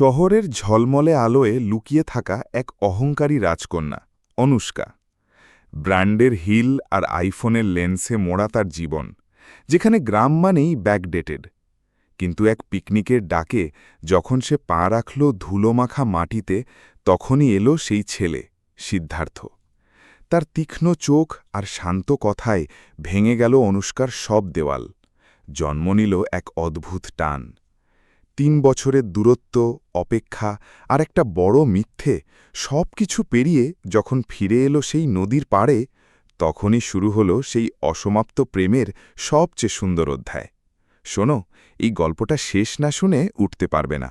শহরের ঝলমলে আলোয় লুকিয়ে থাকা এক অহংকারী রাজকন্যা অনুষ্কা। ব্র্যান্ডের হিল আর আইফোনের লেন্সে মোড়া তার জীবন, যেখানে গ্রাম মানেই ব্যাকডেটেড। কিন্তু এক পিকনিকের ডাকে যখন সে পা রাখল ধুলোমাখা মাটিতে, তখনই এলো সেই ছেলে সিদ্ধার্থ। তার তীক্ষ্ণ চোখ আর শান্ত কথায় ভেঙে গেল অনুষ্কার সব দেওয়াল। জন্ম নিল এক অদ্ভুত টান। ৩ বছরের দূরত্ব, অপেক্ষা আর একটা বড় মিথ্যে, সব কিছু পেরিয়ে যখন ফিরে এলো সেই নদীর পাড়ে, তখনই শুরু হলো সেই অসমাপ্ত প্রেমের সবচেয়ে সুন্দর অধ্যায়। শোনো, এই গল্পটা শেষ না শুনে উঠতে পারবে না।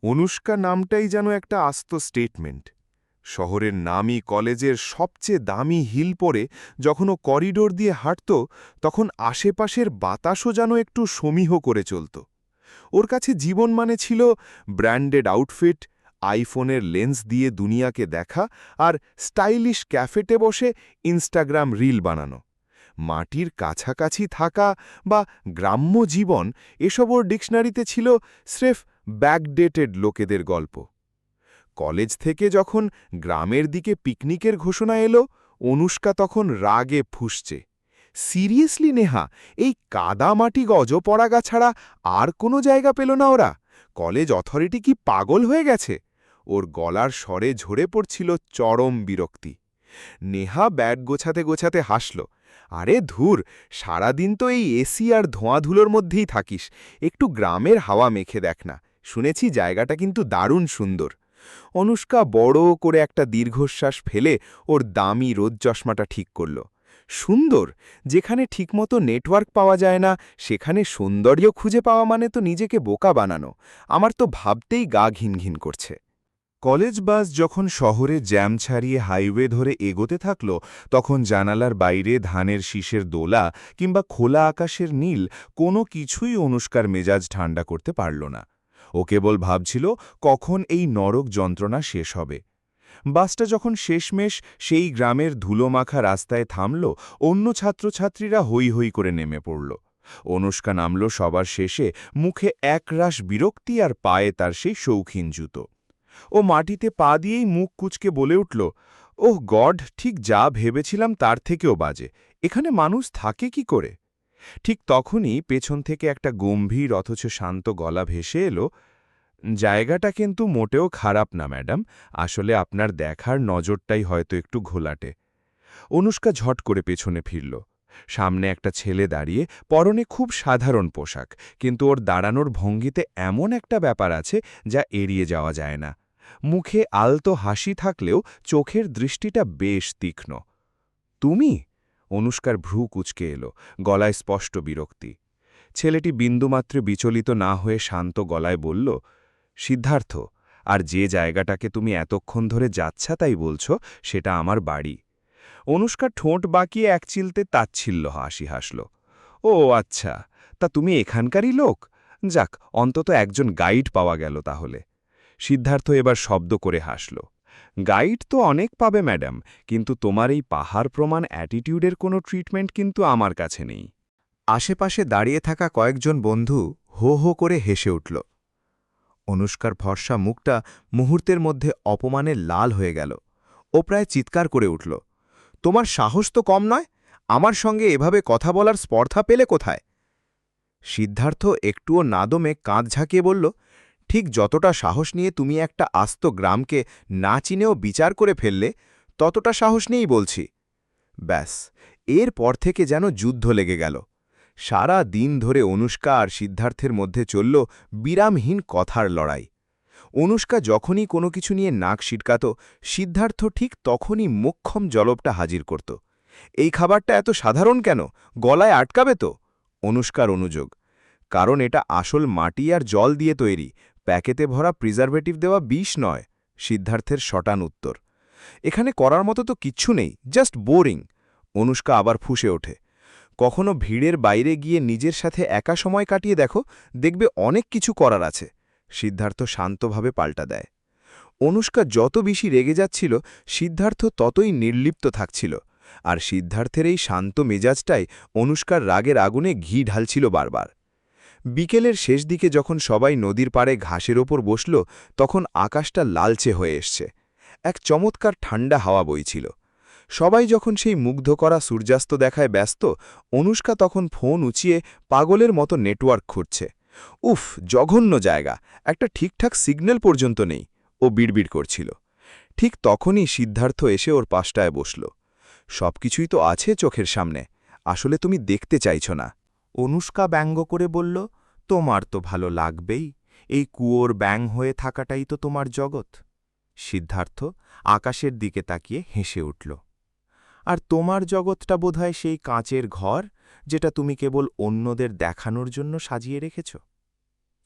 অনুষ্কা নামটাই যেন একটা আস্ত স্টেটমেন্ট। শহরের নামী কলেজের সবচেয়ে দামি হিল পরে যখন ও করিডোর দিয়ে হাঁটত, তখন আশেপাশের বাতাসও যেন একটু সমীহ করে চলত। ওর কাছে জীবন মানে ছিল ব্র্যান্ডেড আউটফিট, আইফোনের লেন্স দিয়ে দুনিয়াকে দেখা আর স্টাইলিশ ক্যাফেটে বসে ইনস্টাগ্রাম রিল বানানো। মাটির কাছাকাছি থাকা বা গ্রাম্য জীবন, এসব ওর ডিকশনারিতে ছিল স্রেফ ব্যাকডেটেড লোকেদের গল্প। কলেজ থেকে যখন গ্রামের দিকে পিকনিকের ঘোষণা এলো, অনুষ্কা তখন রাগে ফুঁসছে। সিরিয়াসলি নেহা, এই কাদামাটি গজপড়াগা ছাড়া আর কোনো জায়গা পেল না ওরা? কলেজ অথরিটি কি পাগল হয়ে গেছে? ওর গলার স্বরে ঝরে পড়ছিল চরম বিরক্তি। নেহা ব্যাগ গোছাতে গোছাতে হাসল। আরে ধুর, সারাদিন তো এই এসি আর ধোঁয়াধুলোর মধ্যেই থাকিস, একটু গ্রামের হাওয়া মেখে দেখ না, শুনেছি জায়গাটা কিন্তু দারুণ সুন্দর। অনুষ্কা বড় করে একটা দীর্ঘশ্বাস ফেলে ওর দামি রোদ চশমাটা ঠিক করল। সুন্দর? যেখানে ঠিকমতো নেটওয়ার্ক পাওয়া যায় না, সেখানে সৌন্দর্য খুঁজে পাওয়া মানে তো নিজেকে বোকা বানানো। আমার তো ভাবতেই গা ঘিনঘিন করছে। কলেজ বাস যখন শহরে জ্যাম ছাড়িয়ে হাইওয়ে ধরে এগোতে থাকল, তখন জানালার বাইরে ধানের শীষের দোলা কিংবা খোলা আকাশের নীল কোনো কিছুই অনুষ্কার মেজাজ ঠান্ডা করতে পারল না। ও কেবল ভাবছিল কখন এই নরক যন্ত্রণা শেষ হবে। বাসটা যখন শেষমেশ সেই গ্রামের ধুলোমাখা রাস্তায় থামল, অন্য ছাত্রছাত্রীরা হৈ হৈ করে নেমে পড়ল। অনুষ্কা নামল সবার শেষে, মুখে একরাশ বিরক্তি আর পায়ে তার সেই শৌখিন জুতো। ও মাটিতে পা দিয়েই মুখ কুঁচকে বলে উঠল, ওহ গড, ঠিক যা ভেবেছিলাম তার থেকেও বাজে। এখানে মানুষ থাকে কি করে? ঠিক তখনই পেছন থেকে একটা গম্ভীর অথচ শান্ত গলা ভেসে এলো, জায়গাটা কিন্তু মোটেও খারাপ না ম্যাডাম, আসলে আপনার দেখার নজরটাই হয়তো একটু ঘোলাটে। অনুষ্কা ঝট করে পেছনে ফিরল। সামনে একটা ছেলে দাঁড়িয়ে, পরনে খুব সাধারণ পোশাক, কিন্তু ওর দাঁড়ানোর ভঙ্গিতে এমন একটা ব্যাপার আছে যা এড়িয়ে যাওয়া যায় না। মুখে আলতো হাসি থাকলেও চোখের দৃষ্টিটা বেশ তীক্ষ্ণ। তুমি? অনুষ্কার ভ্রু কুঁচকে এলো, গলায় স্পষ্ট বিরক্তি। ছেলেটি বিন্দুমাত্র বিচলিত না হয়ে শান্ত গলায় বলল, সিদ্ধার্থ, আর যে জায়গাটাকে তুমি এতক্ষণ ধরে যাচ্ছা তাই বলছ, সেটা আমার বাড়ি। অনুষ্কা ঠোঁট বাঁকিয়ে একচিলতে তাচ্ছিল্য হাসি হাসল। ও আচ্ছা, তা তুমি এখানকারই লোক? যাক, অন্তত একজন গাইড পাওয়া গেল তাহলে। সিদ্ধার্থ এবার শব্দ করে হাসল। গাইড তো অনেক পাবে ম্যাডাম, কিন্তু তোমার এই পাহাড় প্রমাণ অ্যাটিটিউডের কোনো ট্রিটমেন্ট কিন্তু আমার কাছে নেই। আশেপাশে দাঁড়িয়ে থাকা কয়েকজন বন্ধু হো হো করে হেসে উঠল। অনুষ্কার ফর্সা মুখটা মুহূর্তের মধ্যে অপমানে লাল হয়ে গেল। ও প্রায় চিৎকার করে উঠল, তোমার সাহস তো কম নয়, আমার সঙ্গে এভাবে কথা বলার স্পর্ধা পেলে কোথায়? সিদ্ধার্থ একটুও নাদমে কাঁধ ঝাঁকিয়ে বলল, ঠিক যতটা সাহস নিয়ে তুমি একটা আস্ত গ্রামকে না চিনেও বিচার করে ফেললে, ততটা সাহস নিয়েই বলছি। ব্যাস, এরপর থেকে যেন যুদ্ধ লেগে গেল। সারা দিন ধরে অনুষ্কা আর সিদ্ধার্থের মধ্যে চলল বিরামহীন কথার লড়াই। অনুষ্কা যখনই কোনো কিছু নিয়ে নাক সিটকাত, সিদ্ধার্থ ঠিক তখনই মোক্ষম জলবটা হাজির করত। এই খাবারটা এত সাধারণ কেন, গলায় আটকাবে তো? অনুষ্কার অনুযোগ, কারণ এটা আসল মাটি আর জল দিয়ে তৈরি, প্যাকেটে ভরা প্রিজারভেটিভ দেওয়া বিষ নয়। সিদ্ধার্থের শটান উত্তর, এখানে করার মতো তো কিচ্ছু নেই, জাস্ট বোরিং। অনুষ্কা আবার ফুঁসে ওঠে, কখনো ভিড়ের বাইরে গিয়ে নিজের সাথে একা সময় কাটিয়ে দেখো, দেখবে অনেক কিছু করার আছে। সিদ্ধার্থ শান্তভাবে পাল্টা দেয়। অনুষ্কা যত বেশি রেগে যাচ্ছিল, সিদ্ধার্থ ততই নির্লিপ্ত থাকছিল, আর সিদ্ধার্থের এই শান্ত মেজাজটাই অনুষ্কার রাগের আগুনে ঘি ঢালছিল বারবার। বিকেলের শেষ দিকে যখন সবাই নদীর পাড়ে ঘাসের ওপর বসল তখন আকাশটা লালচে হয়ে এসছে। এক চমৎকার ঠান্ডা হাওয়া বইছিল। সবাই যখন সেই মুগ্ধ করা সূর্যাস্ত দেখায় ব্যস্ত, অনুষ্কা তখন ফোন উঁচিয়ে পাগলের মতো নেটওয়ার্ক খুঁজছে। উফ, জঘন্য জায়গা, একটা ঠিকঠাক সিগন্যাল পর্যন্ত নেই, ও বিড়বিড় করছিল। ঠিক তখনই সিদ্ধার্থ এসে ওর পাশটায় বসল। সবকিছুই তো আছে চোখের সামনে, আসলে তুমি দেখতে চাইছ না। অনুষ্কা ব্যঙ্গ করে বলল, তোমার তো ভালো লাগবেই, এই কুয়োর ব্যাঙ হয়ে থাকাটাই তো তোমার জগৎ। সিদ্ধার্থ আকাশের দিকে তাকিয়ে হেসে উঠল। আর তোমার জগৎটা বোধহয় সেই কাঁচের ঘর যেটা তুমি কেবল অন্যদের দেখানোর জন্য সাজিয়ে রেখেছ।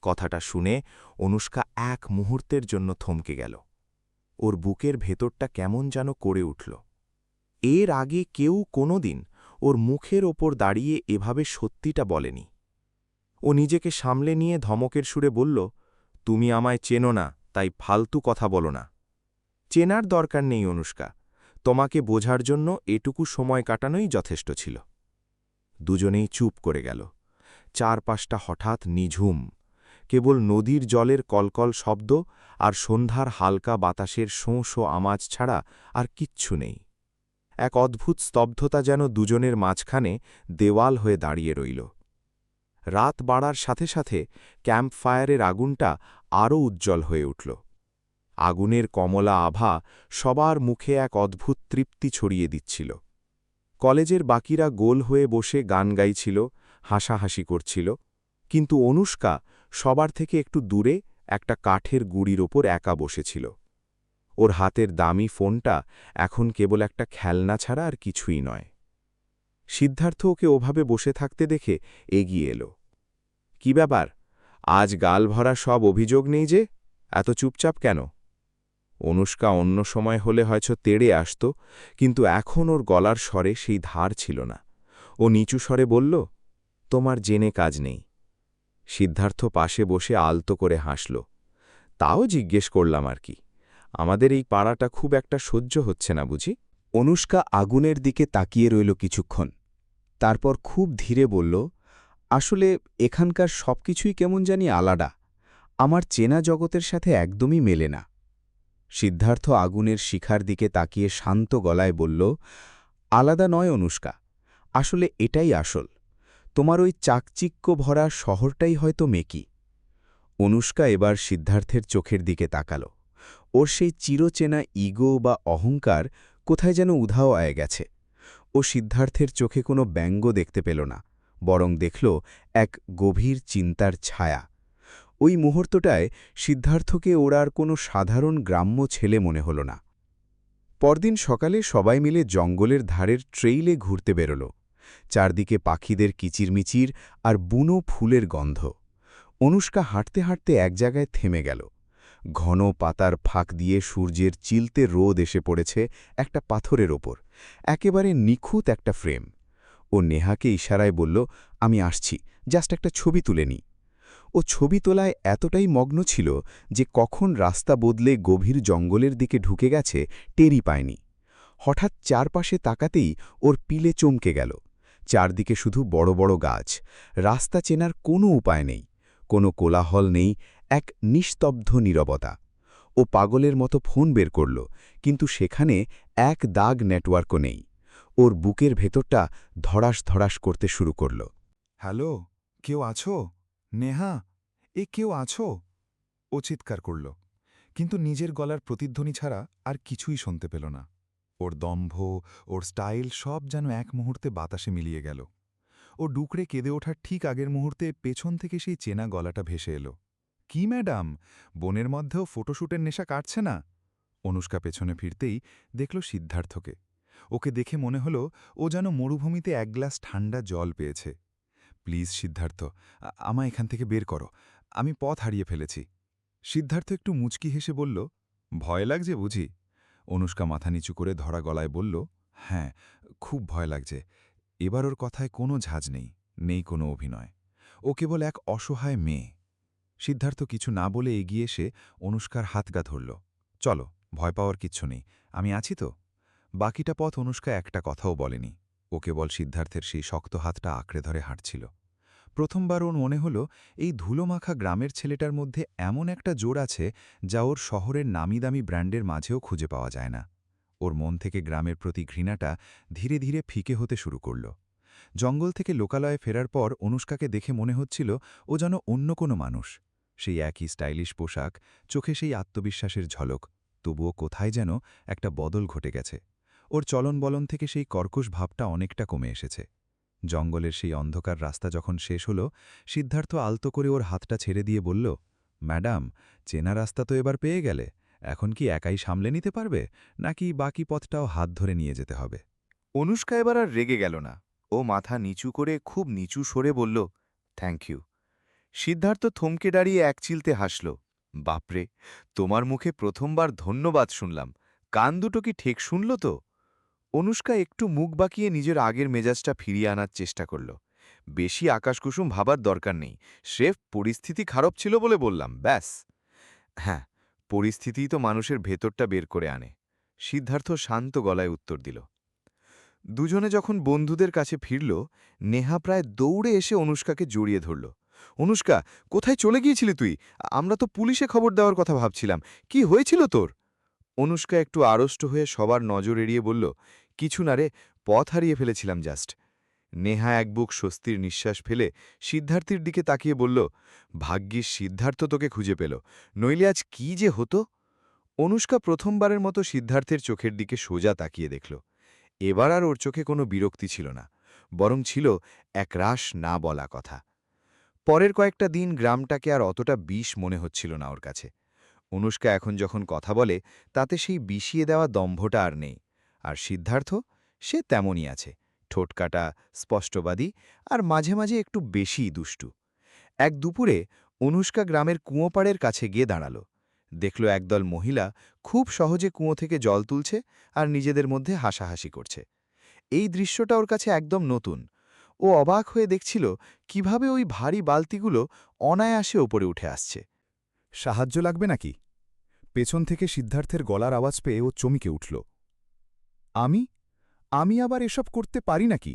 কথাটা শুনে অনুষ্কা এক মুহূর্তের জন্য থমকে গেল। ওর বুকের ভেতরটা কেমন যেন করে উঠল। এর আগে কেউ কোনোদিন ওর মুখের ওপর দাঁড়িয়ে এভাবে সত্যিটা বলেনি। ও নিজেকে সামলে নিয়ে ধমকের সুরে বলল, তুমি আমায় চেনো না, তাই ফালতু কথা বলো না। চেনার দরকার নেই অনুষ্কা, তোমাকে বোঝার জন্য এটুকু সময় কাটানোই যথেষ্ট ছিল। দুজনেই চুপ করে গেল। চারপাশটা হঠাৎ নিঝুম, কেবল নদীর জলের কলকল শব্দ আর সন্ধ্যার হালকা বাতাসের শোঁ শোঁ আওয়াজ ছাড়া আর কিচ্ছু নেই। এক অদ্ভুত স্তব্ধতা যেন দুজনের মাঝখানে দেওয়াল হয়ে দাঁড়িয়ে রইল। রাত বাড়ার সাথে সাথে ক্যাম্প ফায়ারের আগুনটা আরও উজ্জ্বল হয়ে উঠল। আগুনের কমলা আভা সবার মুখে এক অদ্ভুত তৃপ্তি ছড়িয়ে দিচ্ছিল। কলেজের বাকিরা গোল হয়ে বসে গান গাইছিল, হাসাহাসি করছিল, কিন্তু অনুষ্কা সবার থেকে একটু দূরে একটা কাঠের গুঁড়ির ওপর একা বসেছিল। ওর হাতের দামি ফোনটা এখন কেবল একটা খেলনা ছাড়া আর কিছুই নয়। সিদ্ধার্থ ওকে ওভাবে বসে থাকতে দেখে এগিয়ে এলো। কি ব্যাপার, আজ গাল ভরা সব অভিযোগ নেই যে, এত চুপচাপ কেন? অনুষ্কা অন্য সময় হলে হয়তো তেড়ে আসত, কিন্তু এখন ওর গলার স্বরে সেই ধার ছিল না। ও নিচু স্বরে বলল, তোমার জেনে কাজ নেই। সিদ্ধার্থ পাশে বসে আলতো করে হাসল। তাও জিজ্ঞেস করলাম আর কি, আমাদের এই পাড়াটা খুব একটা সহ্য হচ্ছে না বুঝি? অনুষ্কা আগুনের দিকে তাকিয়ে রইল কিছুক্ষণ, তারপর খুব ধীরে বলল, আসলে এখানকার সবকিছুই কেমন জানি আলাদা, আমার চেনা জগতের সাথে একদমই মেলে না। সিদ্ধার্থ আগুনের শিখার দিকে তাকিয়ে শান্ত গলায় বলল, আলাদা নয় অনুষ্কা, আসলে এটাই আসল। তোমার ওই চাকচিক্য ভরা শহরটাই হয়তো মেকি। অনুষ্কা এবার সিদ্ধার্থের চোখের দিকে তাকাল। ওর সেই চিরচেনা ইগো বা অহংকার কোথায় যেন উধাও হয়ে গেছে। ও সিদ্ধার্থের চোখে কোনো ব্যঙ্গ দেখতে পেল না, বরং দেখল এক গভীর চিন্তার ছায়া। ওই মুহূর্তটায় সিদ্ধার্থকে ওর আর কোনো সাধারণ গ্রাম্য ছেলে মনে হল না। পরদিন সকালে সবাই মিলে জঙ্গলের ধারের ট্রেইলে ঘুরতে বেরোল। চারদিকে পাখিদের কিচিরমিচির আর বুনো ফুলের গন্ধ। অনুষ্কা হাঁটতে হাঁটতে এক জায়গায় থেমে গেল। ঘন পাতার ফাঁক দিয়ে সূর্যের চিলতে রোদ এসে পড়েছে একটা পাথরের ওপর, একেবারে নিখুঁত একটা ফ্রেম। ও নেহাকে ইশারায় বলল, আমি আসছি, জাস্ট একটা ছবি তুলে নি। ও ছবি তোলায় এতটাই মগ্ন ছিল যে কখন রাস্তা বদলে গভীর জঙ্গলের দিকে ঢুকে গেছে টেরই পায়নি। হঠাৎ চারপাশে তাকাতেই ওর পিলে চমকে গেল। চারদিকে শুধু বড় বড় গাছ, রাস্তা চেনার কোনো উপায় নেই, কোনো কোলাহল নেই, এক নিস্তব্ধ নীরবতা। ও পাগলের মতো ফোন বের করল, কিন্তু সেখানে এক দাগ নেটওয়ার্কও নেই। ওর বুকের ভেতরটা ধড়াস ধড়াস করতে শুরু করল। হ্যালো, কেউ আছো? নেহা, এ কেউ আছো? ও চিৎকার করল, কিন্তু নিজের গলার প্রতিধ্বনি ছাড়া আর কিছুই শুনতে পেল না। ওর দম্ভ, ওর স্টাইল সব যেন এক মুহূর্তে বাতাসে মিলিয়ে গেল। ও ডুকরে কেঁদে ওঠার ঠিক আগের মুহূর্তে পেছন থেকে সেই চেনা গলাটা ভেসে এলো। কি ম্যাডাম, বনের মধ্যেও ফটোশ্যুটের নেশা কাটছে না? অনুষ্কা পেছনে ফিরতেই দেখল সিদ্ধার্থকে। ওকে দেখে মনে হলো ও যেন মরুভূমিতে এক গ্লাস ঠান্ডা জল পেয়েছে। প্লিজ সিদ্ধার্থ, আমায় এখান থেকে বের করো, আমি পথ হারিয়ে ফেলেছি। সিদ্ধার্থ একটু মুচকি হেসে বলল, ভয় লাগছে বুঝি? অনুষ্কা মাথা নিচু করে ধরা গলায় বলল, হ্যাঁ, খুব ভয় লাগছে। এবার ওর কথায় কোনো ঝাঁজ নেই, নেই কোনো অভিনয়। ও কেবল এক অসহায় মেয়ে। সিদ্ধার্থ কিছু না বলে এগিয়ে এসে অনুষ্কার হাতগা ধরল। চলো, ভয় পাওয়ার কিচ্ছু নেই, আমি আছি তো। বাকিটা পথ অনুষ্কা একটা কথাও বলেনি। ও কেবল সিদ্ধার্থের সেই শক্ত হাতটা আঁকড়ে ধরে হাঁটছিল। প্রথমবার ওর মনে হলো এই ধুলোমাখা গ্রামের ছেলেটার মধ্যে এমন একটা জোর আছে যা ওর শহরের নামিদামি ব্র্যান্ডের মাঝেও খুঁজে পাওয়া যায় না। ওর মন থেকে গ্রামের প্রতি ঘৃণাটা ধীরে ধীরে ফিকে হতে শুরু করল। জঙ্গল থেকে লোকালয়ে ফেরার পর অনুষ্কাকে দেখে মনে হচ্ছিল ও যেন অন্য কোনো মানুষ। সেই একই স্টাইলিশ পোশাক, চোখে সেই আত্মবিশ্বাসের ঝলক, তবুও কোথায় যেন একটা বদল ঘটে গেছে। ওর চলন-বলন থেকে সেই কর্কশ ভাবটা অনেকটা কমে এসেছে। জঙ্গলের সেই অন্ধকার রাস্তা যখন শেষ হল, সিদ্ধার্থ আলতো করে ওর হাতটা ছেড়ে দিয়ে বলল, ম্যাডাম, চেনা রাস্তা তো এবার পেয়ে গেলে, এখন কি একাই সামলে নিতে পারবে, নাকি বাকি পথটাও হাত ধরে নিয়ে যেতে হবে? অনুষ্কা এবার আর রেগে গেল না। ও মাথা নিচু করে খুব নিচু সরে বলল, থ্যাংক ইউ। সিদ্ধার্থ থমকে দাঁড়িয়ে একচিলতে হাসল। বাপরে, তোমার মুখে প্রথমবার ধন্যবাদ শুনলাম। কান দুটো কি ঠিক শুনল তো? অনুষ্কা একটু মুখ বাঁকিয়ে নিজের আগের মেজাজটা ফিরিয়ে আনার চেষ্টা করল। বেশি আকাশকুসুম ভাবার দরকার নেই, স্রেফ পরিস্থিতি খারাপ ছিল বলে বললাম, ব্যাস। হ্যাঁ, পরিস্থিতিই তো মানুষের ভেতরটা বের করে আনে। সিদ্ধার্থ শান্ত গলায় উত্তর দিল। দুজনে যখন বন্ধুদের কাছে ফিরল, নেহা প্রায় দৌড়ে এসে অনুষ্কাকে জড়িয়ে ধরল। অনুষ্কা, কোথায় চলে গিয়েছিলি তুই? আমরা তো পুলিশে খবর দেওয়ার কথা ভাবছিলাম। কি হয়েছিল তোর? অনুষ্কা একটু আড়ষ্ট হয়ে সবার নজর এড়িয়ে বলল, কিছু না রে, পথ হারিয়ে ফেলেছিলাম জাস্ট। নেহা এক বুক স্বস্তির নিঃশ্বাস ফেলে সিদ্ধার্থীর দিকে তাকিয়ে বলল, ভাগ্যিস সিদ্ধার্থ তোকে খুঁজে পেল, নইলে আজ কি যে হতো। অনুষ্কা প্রথমবারের মতো সিদ্ধার্থের চোখের দিকে সোজা তাকিয়ে দেখল। এবার আর ওর চোখে কোনো বিরক্তি ছিল না, বরং ছিল একরাশ না বলা কথা। পরের কয়েকটা দিন গ্রামটাকে আর অতটা বিষ মনে হচ্ছিল না ওর কাছে। অনুষ্কা এখন যখন কথা বলে, তাতে সেই বিষিয়ে দেওয়া দম্ভটা আর নেই। আর সিদ্ধার্থ, সে তেমনই আছে, ঠোঁটকাটা, স্পষ্টবাদী, আর মাঝে মাঝে একটু বেশিই দুষ্টু। এক দুপুরে অনুষ্কা গ্রামের কুঁয়োপাড়ের কাছে গিয়ে দাঁড়াল। দেখল একদল মহিলা খুব সহজে কুঁয়ো থেকে জল তুলছে আর নিজেদের মধ্যে হাসাহাসি করছে। এই দৃশ্যটা ওর কাছে একদম নতুন। ও অবাক হয়ে দেখছিল কিভাবে ওই ভারী বালতিগুলো অনায়াসে ওপরে উঠে আসছে। সাহায্য লাগবে নাকি? পেছন থেকে সিদ্ধার্থের গলার আওয়াজ পেয়ে ও চমকে উঠল। আমি আমি আবার এসব করতে পারি নাকি?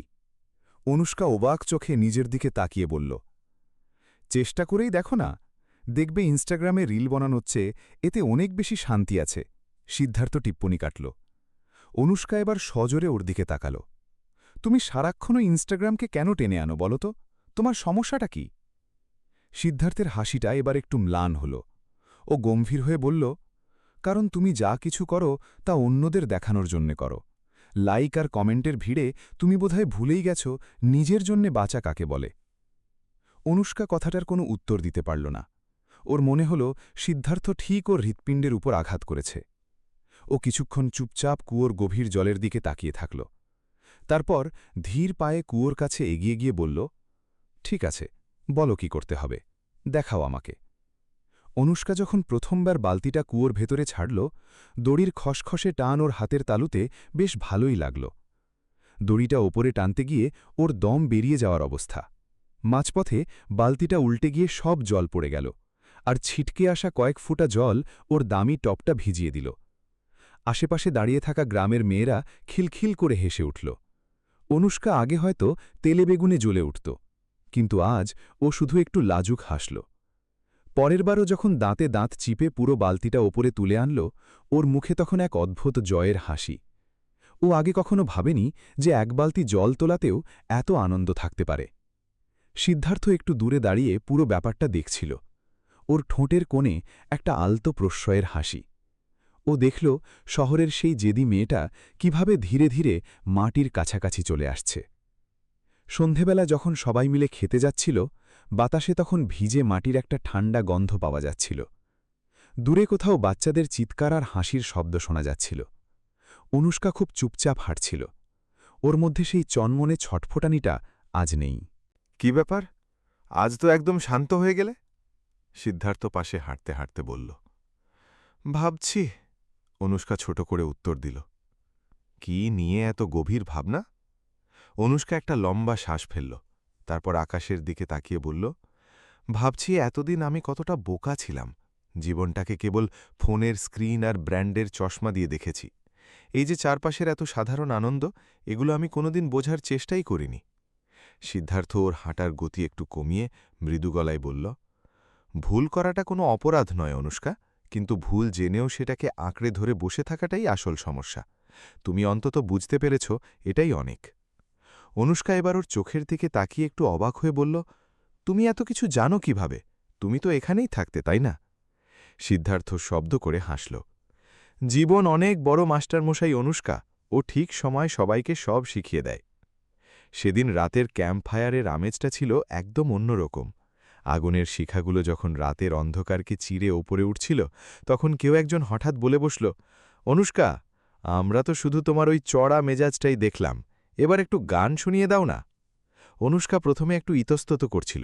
অনুষ্কা অবাক চোখে নিজের দিকে তাকিয়ে বলল, চেষ্টা করেই দেখো না, দেখবে ইনস্টাগ্রামে রিল বানানোচ্ছে, এতে অনেক বেশি শান্তি আছে। সিদ্ধার্থ টিপ্পনি কাটল। অনুষ্কা এবার সজোরে ওর দিকে তাকাল। তুমি সারাক্ষণও ইনস্টাগ্রামকে কেন টেনে আনো বলো তো? তোমার সমস্যাটা কি? সিদ্ধার্থের হাসিটা এবার একটু ম্লান হল। ও গম্ভীর হয়ে বলল, কারণ তুমি যা কিছু করো তা অন্যদের দেখানোর জন্যে করো। লাইক আর কমেন্টের ভিড়ে তুমি বোধহয় ভুলেই গেছ নিজের জন্যে বাঁচা কাকে বলে। অনুষ্কা কথাটার কোনো উত্তর দিতে পারল না। ওর মনে হল সিদ্ধার্থ ঠিক ওর হৃৎপিণ্ডের উপর আঘাত করেছে। ও কিছুক্ষণ চুপচাপ কুয়োর গভীর জলের দিকে তাকিয়ে থাকল। তারপর ধীর পায়ে কুয়োর কাছে এগিয়ে গিয়ে বলল, ঠিক আছে, বলো কি করতে হবে, দেখাও আমাকে। অনুষ্কা যখন প্রথমবার বালতিটা কুয়োর ভেতরে ছাড়ল, দড়ির খসখসে টান ওর হাতের তালুতে বেশ ভালোই লাগল। দড়িটা ওপরে টানতে গিয়ে ওর দম বেরিয়ে যাওয়ার অবস্থা। মাঝপথে বালতিটা উল্টে গিয়ে সব জল পড়ে গেল, আর ছিটকে আসা কয়েক ফুটা জল ওর দামি টপটা ভিজিয়ে দিল। আশেপাশে দাঁড়িয়ে থাকা গ্রামের মেয়েরা খিলখিল করে হেসে উঠল। অনুষ্কা আগে হয়তো তেলে বেগুনে জ্বলে উঠত, কিন্তু আজ ও শুধু একটু লাজুক হাসল। পরেরবারও যখন দাঁতে দাঁত চিপে পুরো বালতিটা ওপরে তুলে আনল, ওর মুখে তখন এক অদ্ভুত জয়ের হাসি। ও আগে কখনো ভাবেনি যে এক বালতি জল তোলাতেও এত আনন্দ থাকতে পারে। সিদ্ধার্থ একটু দূরে দাঁড়িয়ে পুরো ব্যাপারটা দেখছিল। ওর ঠোঁটের কোণে একটা আলতো প্রশ্রয়ের হাসি। ও দেখল শহরের সেই জেদি মেয়েটা কিভাবে ধীরে ধীরে মাটির কাছাকাছি চলে আসছে। সন্ধেবেলা যখন সবাই মিলে খেতে যাচ্ছিল, বাতাসে তখন ভিজে মাটির একটা ঠান্ডা গন্ধ পাওয়া যাচ্ছিল। দূরে কোথাও বাচ্চাদের চিৎকার আর হাসির শব্দ শোনা যাচ্ছিল। অনুষ্কা খুব চুপচাপ হাঁটছিল। ওর মধ্যে সেই চনমনে ছটফটানিটা আজ নেই। কি ব্যাপার, আজ তো একদম শান্ত হয়ে গেলে? সিদ্ধার্থ পাশে হাঁটতে হাঁটতে বলল। ভাবছি, অনুষ্কা ছোট করে উত্তর দিল। কি নিয়ে এত গভীর ভাবনা? অনুষ্কা একটা লম্বা শ্বাস ফেলল, তারপর আকাশের দিকে তাকিয়ে বলল, ভাবছি এতদিন আমি কতটা বোকা ছিলাম। জীবনটাকে কেবল ফোনের স্ক্রিন আর ব্র্যান্ডের চশমা দিয়ে দেখেছি। এই যে চারপাশের এত সাধারণ আনন্দ, এগুলো আমি কোনোদিন বোঝার চেষ্টাই করিনি। সিদ্ধার্থ ওর হাঁটার গতি একটু কমিয়ে মৃদু গলায় বলল, ভুল করাটা কোনো অপরাধ নয় অনুষ্কা, কিন্তু ভুল জেনেও সেটাকে আঁকড়ে ধরে বসে থাকাটাই আসল সমস্যা। তুমি অন্তত বুঝতে পেরেছ, এটাই অনেক। অনুষ্কা এবার ওর চোখের দিকে তাকিয়ে একটু অবাক হয়ে বলল, তুমি এত কিছু জানো কিভাবে? তুমি তো এখানেই থাকতে, তাই না? সিদ্ধার্থ শব্দ করে হাসল। জীবন অনেক বড় মাস্টারমশাই অনুষ্কা, ও ঠিক সময় সবাইকে সব শিখিয়ে দেয়। সেদিন রাতের ক্যাম্প ফায়ারের আমেজটা ছিল একদম অন্যরকম। আগুনের শিখাগুলো যখন রাতের অন্ধকারকে চিরে ওপরে উঠছিল, তখন কেউ একজন হঠাৎ বলে বসল, অনুষ্কা, আমরা তো শুধু তোমার ওই চড়া মেজাজটাই দেখলাম, এবার একটু গান শুনিয়ে দাও না। অনুষ্কা প্রথমে একটু ইতস্তত করছিল।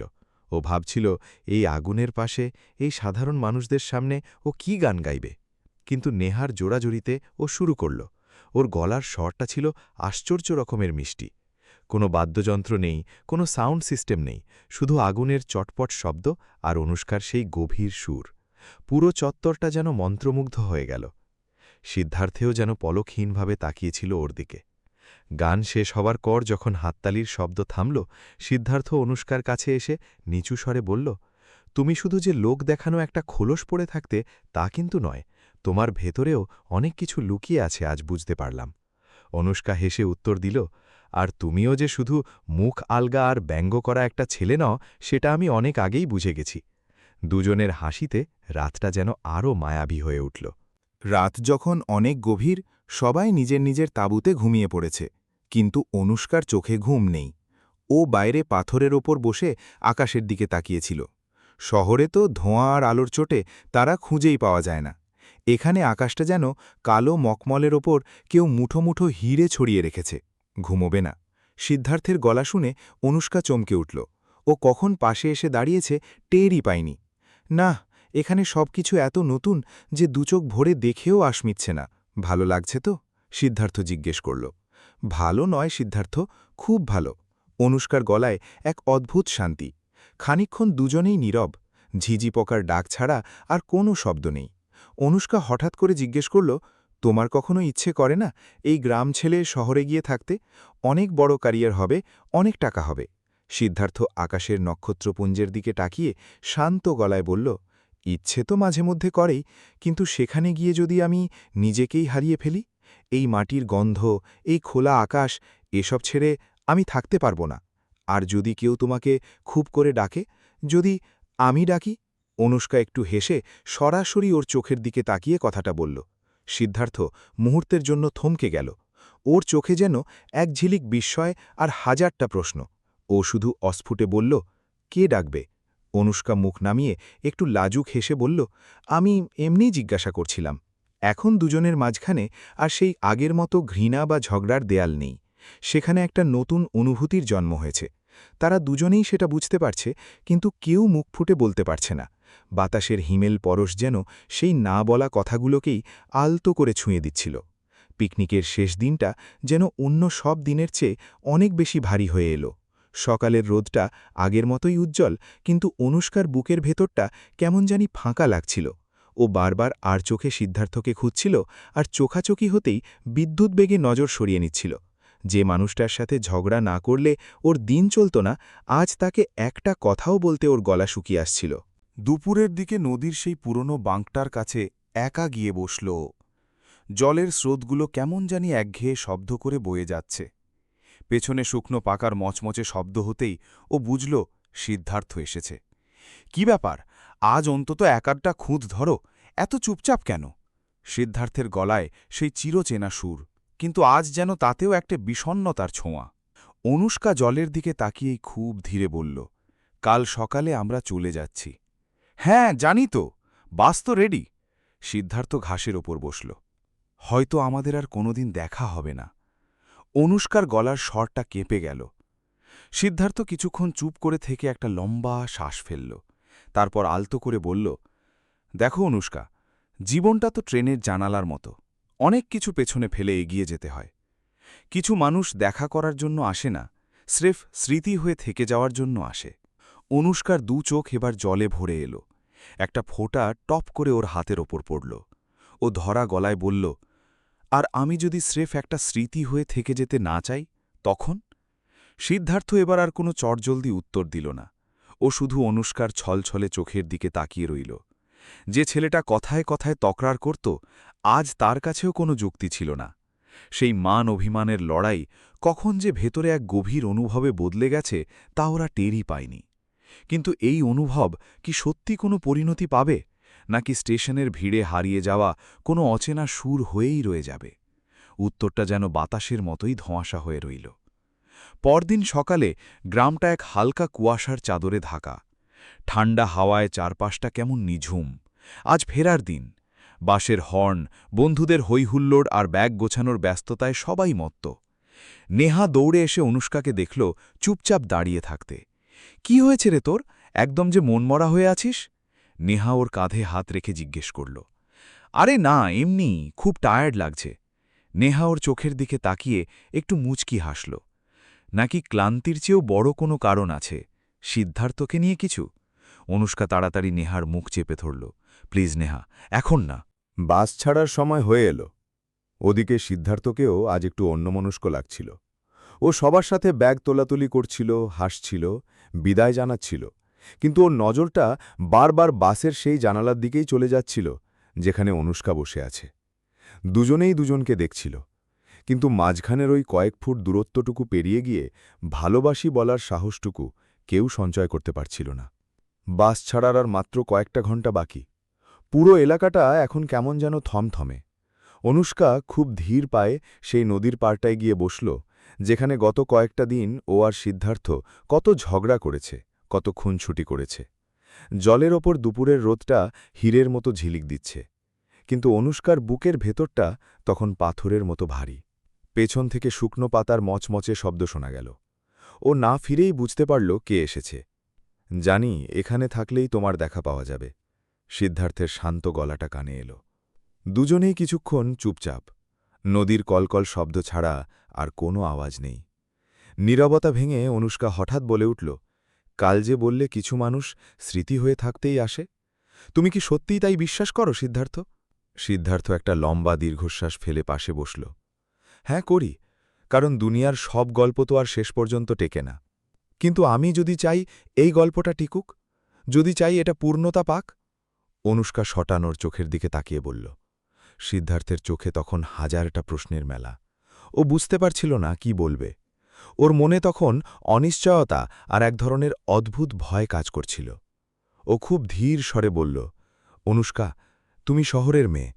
ও ভাবছিল এই আগুনের পাশে, এই সাধারণ মানুষদের সামনে ও কি গান গাইবে। কিন্তু নেহার জোড়াজড়িতে ও শুরু করল। ওর গলার স্বরটা ছিল আশ্চর্য রকমের মিষ্টি। কোনো বাদ্যযন্ত্র নেই, কোনো সাউন্ড সিস্টেম নেই, শুধু আগুনের চটপট শব্দ আর অনুষ্কার সেই গভীর সুর। পুরো চত্বরটা যেন মন্ত্রমুগ্ধ হয়ে গেল। সিদ্ধার্থেও যেন পলকহীনভাবে তাকিয়েছিল ওর দিকে। গান শেষ হবার পর যখন হাততালির শব্দ থামল, সিদ্ধার্থ অনুষ্কার কাছে এসে নিচু স্বরে বলল, তুমি শুধু যে লোক দেখানো একটা খোলস পড়ে থাকতে তা কিন্তু নয়, তোমার ভেতরেও অনেক কিছু লুকিয়ে আছে, আজ বুঝতে পারলাম। অনুষ্কা হেসে উত্তর দিল, আর তুমিও যে শুধু মুখ আলগা আর ব্যঙ্গ করা একটা ছেলে নও, সেটা আমি অনেক আগেই বুঝে গেছি। দুজনের হাসিতে রাতটা যেন আরও মায়াবী হয়ে উঠল। রাত যখন অনেক গভীর, সবাই নিজের নিজের তাঁবুতে ঘুমিয়ে পড়েছে, কিন্তু অনুষ্কার চোখে ঘুম নেই। ও বাইরে পাথরের ওপর বসে আকাশের দিকে তাকিয়েছিল। শহরে তো ধোঁয়া আর আলোর চোটে তারা খুঁজেই পাওয়া যায় না। এখানে আকাশটা যেন কালো মকমলের ওপর কেউ মুঠো মুঠো হিরে ছড়িয়ে রেখেছে। ঘুমোবে না। সিদ্ধার্থের গলা শুনে অনুষ্কা চমকে উঠল। ও কখন পাশে এসে দাঁড়িয়েছে টেরই পায়নি। না, এখানে সবকিছু এত নতুন যে দুচোখ ভরে দেখেও আশ মিটছে না। ভালো লাগছে তো? সিদ্ধার্থ জিজ্ঞেস করল। ভালো নয় সিদ্ধার্থ, খুব ভালো। অনুষ্কার গলায় এক অদ্ভুত শান্তি। খানিকক্ষণ দুজনেই নীরব, ঝিঝি পোকার ডাক ছাড়া আর কোনো শব্দ নেই। অনুষ্কা হঠাৎ করে জিজ্ঞেস করল, তোমার কখনো ইচ্ছে করে না এই গ্রাম ছেলে শহরে গিয়ে থাকতে? অনেক বড় ক্যারিয়ার হবে, অনেক টাকা হবে। সিদ্ধার্থ আকাশের নক্ষত্রপুঞ্জের দিকে তাকিয়ে শান্ত গলায় বলল, ইচ্ছে তো মাঝে মধ্যে করেই, কিন্তু সেখানে গিয়ে যদি আমি নিজেকেই হারিয়ে ফেলি? এই মাটির গন্ধ, এই খোলা আকাশ, এসব ছেড়ে আমি থাকতে পারব না। আর যদি কেউ তোমাকে খুব করে ডাকে, যদি আমি ডাকি? অনুষ্কা একটু হেসে সরাসরি ওর চোখের দিকে তাকিয়ে কথাটা বলল। সিদ্ধার্থ মুহূর্তের জন্য থমকে গেল। ওর চোখে যেন এক ঝিলিক বিস্ময় আর হাজারটা প্রশ্ন। ও শুধু অস্ফুটে বলল, কে ডাকবে? অনুষ্কা মুখ নামিয়ে একটু লাজুক হেসে বলল, আমি এমনিই জিজ্ঞাসা করছিলাম। এখন দুজনের মাঝখানে আর সেই আগের মতো ঘৃণা বা ঝগড়ার দেয়াল নেই। সেখানে একটা নতুন অনুভূতির জন্ম হয়েছে। তারা দুজনেই সেটা বুঝতে পারছে, কিন্তু কেউ মুখ ফুটে বলতে পারছে না। বাতাসের হিমেল পরশ যেন সেই না বলা কথাগুলোকেই আলতো করে ছুঁয়ে দিচ্ছিল। পিকনিকের শেষ দিনটা যেন অন্য সব দিনের চেয়ে অনেক বেশি ভারী হয়ে এলো। সকালের রোদটা আগের মতোই উজ্জ্বল, কিন্তু অনুষ্কার বুকের ভেতরটা কেমন জানি ফাঁকা লাগছিল। ও বারবার আর চোখে সিদ্ধার্থকে খুঁজছিল, আর চোখাচোখি হতেই বিদ্যুৎ বেগে নজর সরিয়ে নিচ্ছিল। যে মানুষটার সাথে ঝগড়া না করলে ওর দিন চলত না, আজ তাকে একটা কথাও বলতে ওর গলা শুকিয়ে আসছিল। দুপুরের দিকে নদীর সেই পুরনো বাঁকটার কাছে একা গিয়ে বসল। জলের স্রোতগুলো কেমন জানি একঘেয়ে শব্দ করে বয়ে যাচ্ছে। পেছনে শুকনো পাকার মচমচে শব্দ হতেই ও বুঝল সিদ্ধার্থ এসেছে। কি ব্যাপার, আজ অন্তত একাডটা খুঁত ধরো, এত চুপচাপ কেন? সিদ্ধার্থের গলায় সেই চিরচেনা সুর, কিন্তু আজ যেন তাতেও একটা বিষণ্ণতার ছোঁয়া। অনুষ্কা জলের দিকে তাকিয়েই খুব ধীরে বলল, কাল সকালে আমরা চলে যাচ্ছি। হ্যাঁ জানি তো, বাস তো রেডি। সিদ্ধার্থ ঘাসের ওপর বসল। হয়তো আমাদের আর কোনোদিন দেখা হবে না। অনুষ্কার গলার স্বরটা কেঁপে গেল। সিদ্ধার্থ কিছুক্ষণ চুপ করে থেকে একটা লম্বা শ্বাস ফেলল। তারপর আলতো করে বলল, দেখো অনুষ্কা, জীবনটা তো ট্রেনের জানালার মতো, অনেক কিছু পেছনে ফেলে এগিয়ে যেতে হয়। কিছু মানুষ দেখা করার জন্য আসে না, স্রেফ স্মৃতি হয়ে থেকে যাওয়ার জন্য আসে। অনুষ্কার দু চোখ এবার জলে ভরে এলো। একটা ফোঁটা টপ করে ওর হাতের ওপর পড়ল। ও ধরা গলায় বলল, আর আমি যদি স্রেফ একটা স্মৃতি হয়ে থেকে যেতে না চাই, তখন? সিদ্ধার্থ এবার আর কোনো চটজলদি উত্তর দিল না। ও শুধু অনুষ্কার ছলছলে চোখের দিকে তাকিয়ে রইল। যে ছেলেটা কথায় কথায় তকরার করত, আজ তার কাছেও কোনো যুক্তি ছিল না। সেই মান অভিমানের লড়াই কখন যে ভেতরে এক গভীর অনুভবে বদলে গেছে তা ওরা টেরই পায়নি। কিন্তু এই অনুভব কি সত্যি কোনো পরিণতি পাবে, নাকি স্টেশনের ভিড়ে হারিয়ে যাওয়া কোনো অচেনা সুর হয়েই রয়ে যাবে? উত্তরটা যেন বাতাসের মতোই ধোঁয়াশা হয়ে রইল। পরদিন সকালে গ্রামটা এক হালকা কুয়াশার চাদরে ঢাকা। ঠান্ডা হাওয়ায় চারপাশটা কেমন নিঝুম। আজ ফেরার দিন। বাসের হর্ন, বন্ধুদের হৈহুল্লোড় আর ব্যাগ গোছানোর ব্যস্ততায় সবাই মত্ত। নেহা দৌড়ে এসে অনুষ্কাকে দেখল চুপচাপ দাঁড়িয়ে থাকতে। কি হয়েছে রে তোর, একদম যে মনমরা হয়ে আছিস? নেহা ওর কাঁধে হাত রেখে জিজ্ঞেস করল। আরে না, এমনি খুব টায়ার্ড লাগছে। নেহা ওর চোখের দিকে তাকিয়ে একটু মুচকি হাসল। নাকি ক্লান্তির চেয়েও বড় কোনো কারণ আছে? সিদ্ধার্থকে নিয়ে কিছু? অনুষ্কা তাড়াতাড়ি নেহার মুখ চেপে ধরল। প্লিজ নেহা, এখন না। বাস ছাড়ার সময় হয়ে এলো। ওদিকে সিদ্ধার্থকেও আজ একটু অন্যমনস্ক লাগছিল। ও সবার সাথে ব্যাগ তোলাতুলি করছিল, হাসছিল, বিদায় জানাচ্ছিল, কিন্তু ওর নজরটা বারবার বাসের সেই জানালার দিকেই চলে যাচ্ছিল যেখানে অনুষ্কা বসে আছে। দুজনেই দুজনকে দেখছিল, কিন্তু মাঝখানের ওই কয়েক ফুট দূরত্বটুকু পেরিয়ে গিয়ে ভালোবাসি বলার সাহসটুকু কেউ সঞ্চয় করতে পারছিল না। বাস ছাড়ার আর মাত্র কয়েকটা ঘন্টা বাকি। পুরো এলাকাটা এখন কেমন যেন থমথমে। অনুষ্কা খুব ধীর পায়ে সেই নদীর পাড়টায় গিয়ে বসল, যেখানে গত কয়েকটা দিন ও আর সিদ্ধার্থ কত ঝগড়া করেছে, কত খুনছুটি করেছে। জলের ওপর দুপুরের রোদটা হীরের মতো ঝিলিক দিচ্ছে, কিন্তু অনুষ্কার বুকের ভেতরটা তখন পাথরের মতো ভারী। পেছন থেকে শুকনো পাতার মচমচে শব্দ শোনা গেল। ও না ফিরেই বুঝতে পারল কে এসেছে। জানি এখানে থাকলেই তোমার দেখা পাওয়া যাবে। সিদ্ধার্থের শান্ত গলাটা কানে এলো। দুজনেই কিছুক্ষণ চুপচাপ। নদীর কলকল শব্দ ছাড়া আর কোনো আওয়াজ নেই। নীরবতা ভেঙে অনুষ্কা হঠাৎ বলে উঠল, কাল যে বললে কিছু মানুষ স্মৃতি হয়ে থাকতেই আসে, তুমি কি সত্যিই তাই বিশ্বাস করো সিদ্ধার্থ? সিদ্ধার্থ একটা লম্বা দীর্ঘশ্বাস ফেলে পাশে বসল। হ্যাঁ করি, কারণ দুনিয়ার সব গল্প তো আর শেষ পর্যন্ত টেকে না। কিন্তু আমি যদি চাই এই গল্পটা টিকুক, যদি চাই এটা পূর্ণতা পাক। অনুষ্কা শটানোর চোখের দিকে তাকিয়ে বলল। সিদ্ধার্থের চোখে তখন হাজারটা প্রশ্নের মেলা। ও বুঝতে পারছিল না কি বলবে। ওর মনে তখন অনিশ্চয়তা আর এক ধরনের অদ্ভুত ভয় কাজ করছিল। ও খুব ধীর স্বরে বলল, অনুষ্কা, তুমি শহরের মেয়ে।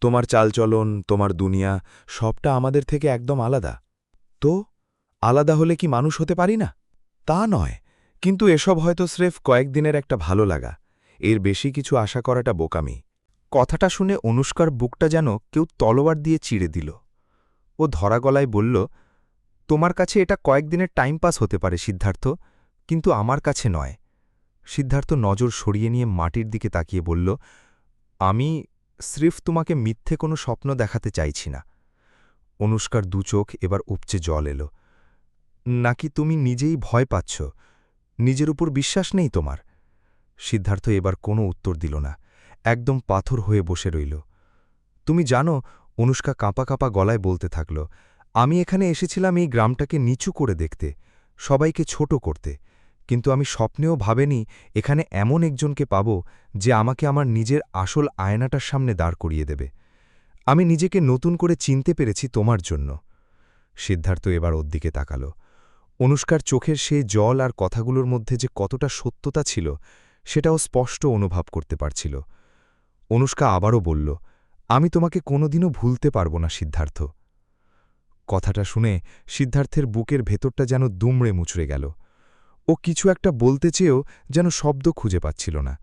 তোমার চালচলন, তোমার দুনিয়া সবটা আমাদের থেকে একদম আলাদা। তো আলাদা হলে কি মানুষ হতে পারি না? তা নয়, কিন্তু এসব হয়তো স্রেফ কয়েকদিনের একটা ভালো লাগা। এর বেশি কিছু আশা করাটা বোকামি। কথাটা শুনে অনুষ্কার বুকটা যেন কেউ তলোয়ার দিয়ে চিড়ে দিল। ও ধরা গলায় বলল, তোমার কাছে এটা কয়েকদিনের টাইম পাস হতে পারে সিদ্ধার্থ, কিন্তু আমার কাছে নয়। সিদ্ধার্থ নজর সরিয়ে নিয়ে মাটির দিকে তাকিয়ে বলল, আমি স্রেফ তোমাকে মিথ্যে কোনো স্বপ্ন দেখাতে চাইছি না। অনুষ্কার দুচোখ এবার উপচে জল এলো। নাকি তুমি নিজেই ভয় পাচ্ছ? নিজের উপর বিশ্বাস নেই তোমার? সিদ্ধার্থ এবার কোনো উত্তর দিল না, একদম পাথর হয়ে বসে রইল। তুমি জানো, অনুষ্কা কাঁপা কাঁপা গলায় বলতে থাকল, আমি এখানে এসেছিলাম এই গ্রামটাকে নিচু করে দেখতে, সবাইকে ছোট করতে, কিন্তু আমি স্বপ্নেও ভাবেনি এখানে এমন একজনকে পাব যে আমাকে আমার নিজের আসল আয়নাটার সামনে দাঁড় করিয়ে দেবে। আমি নিজেকে নতুন করে চিনতে পেরেছি তোমার জন্য। সিদ্ধার্থ এবার ওর দিকে তাকাল। অনুষ্কার চোখের সেই জল আর কথাগুলোর মধ্যে যে কতটা সত্যতা ছিল সেটাও স্পষ্ট অনুভব করতে পারছিল। অনুষ্কা আবারও বলল, আমি তোমাকে কোনোদিনও ভুলতে পারব না সিদ্ধার্থ। কথাটা শুনে সিদ্ধার্থের বুকের ভেতরটা যেন দুমড়ে মুচড়ে গেল। ও কিছু একটা বলতে চেয়েও যেন শব্দ খুঁজে পাচ্ছিল না।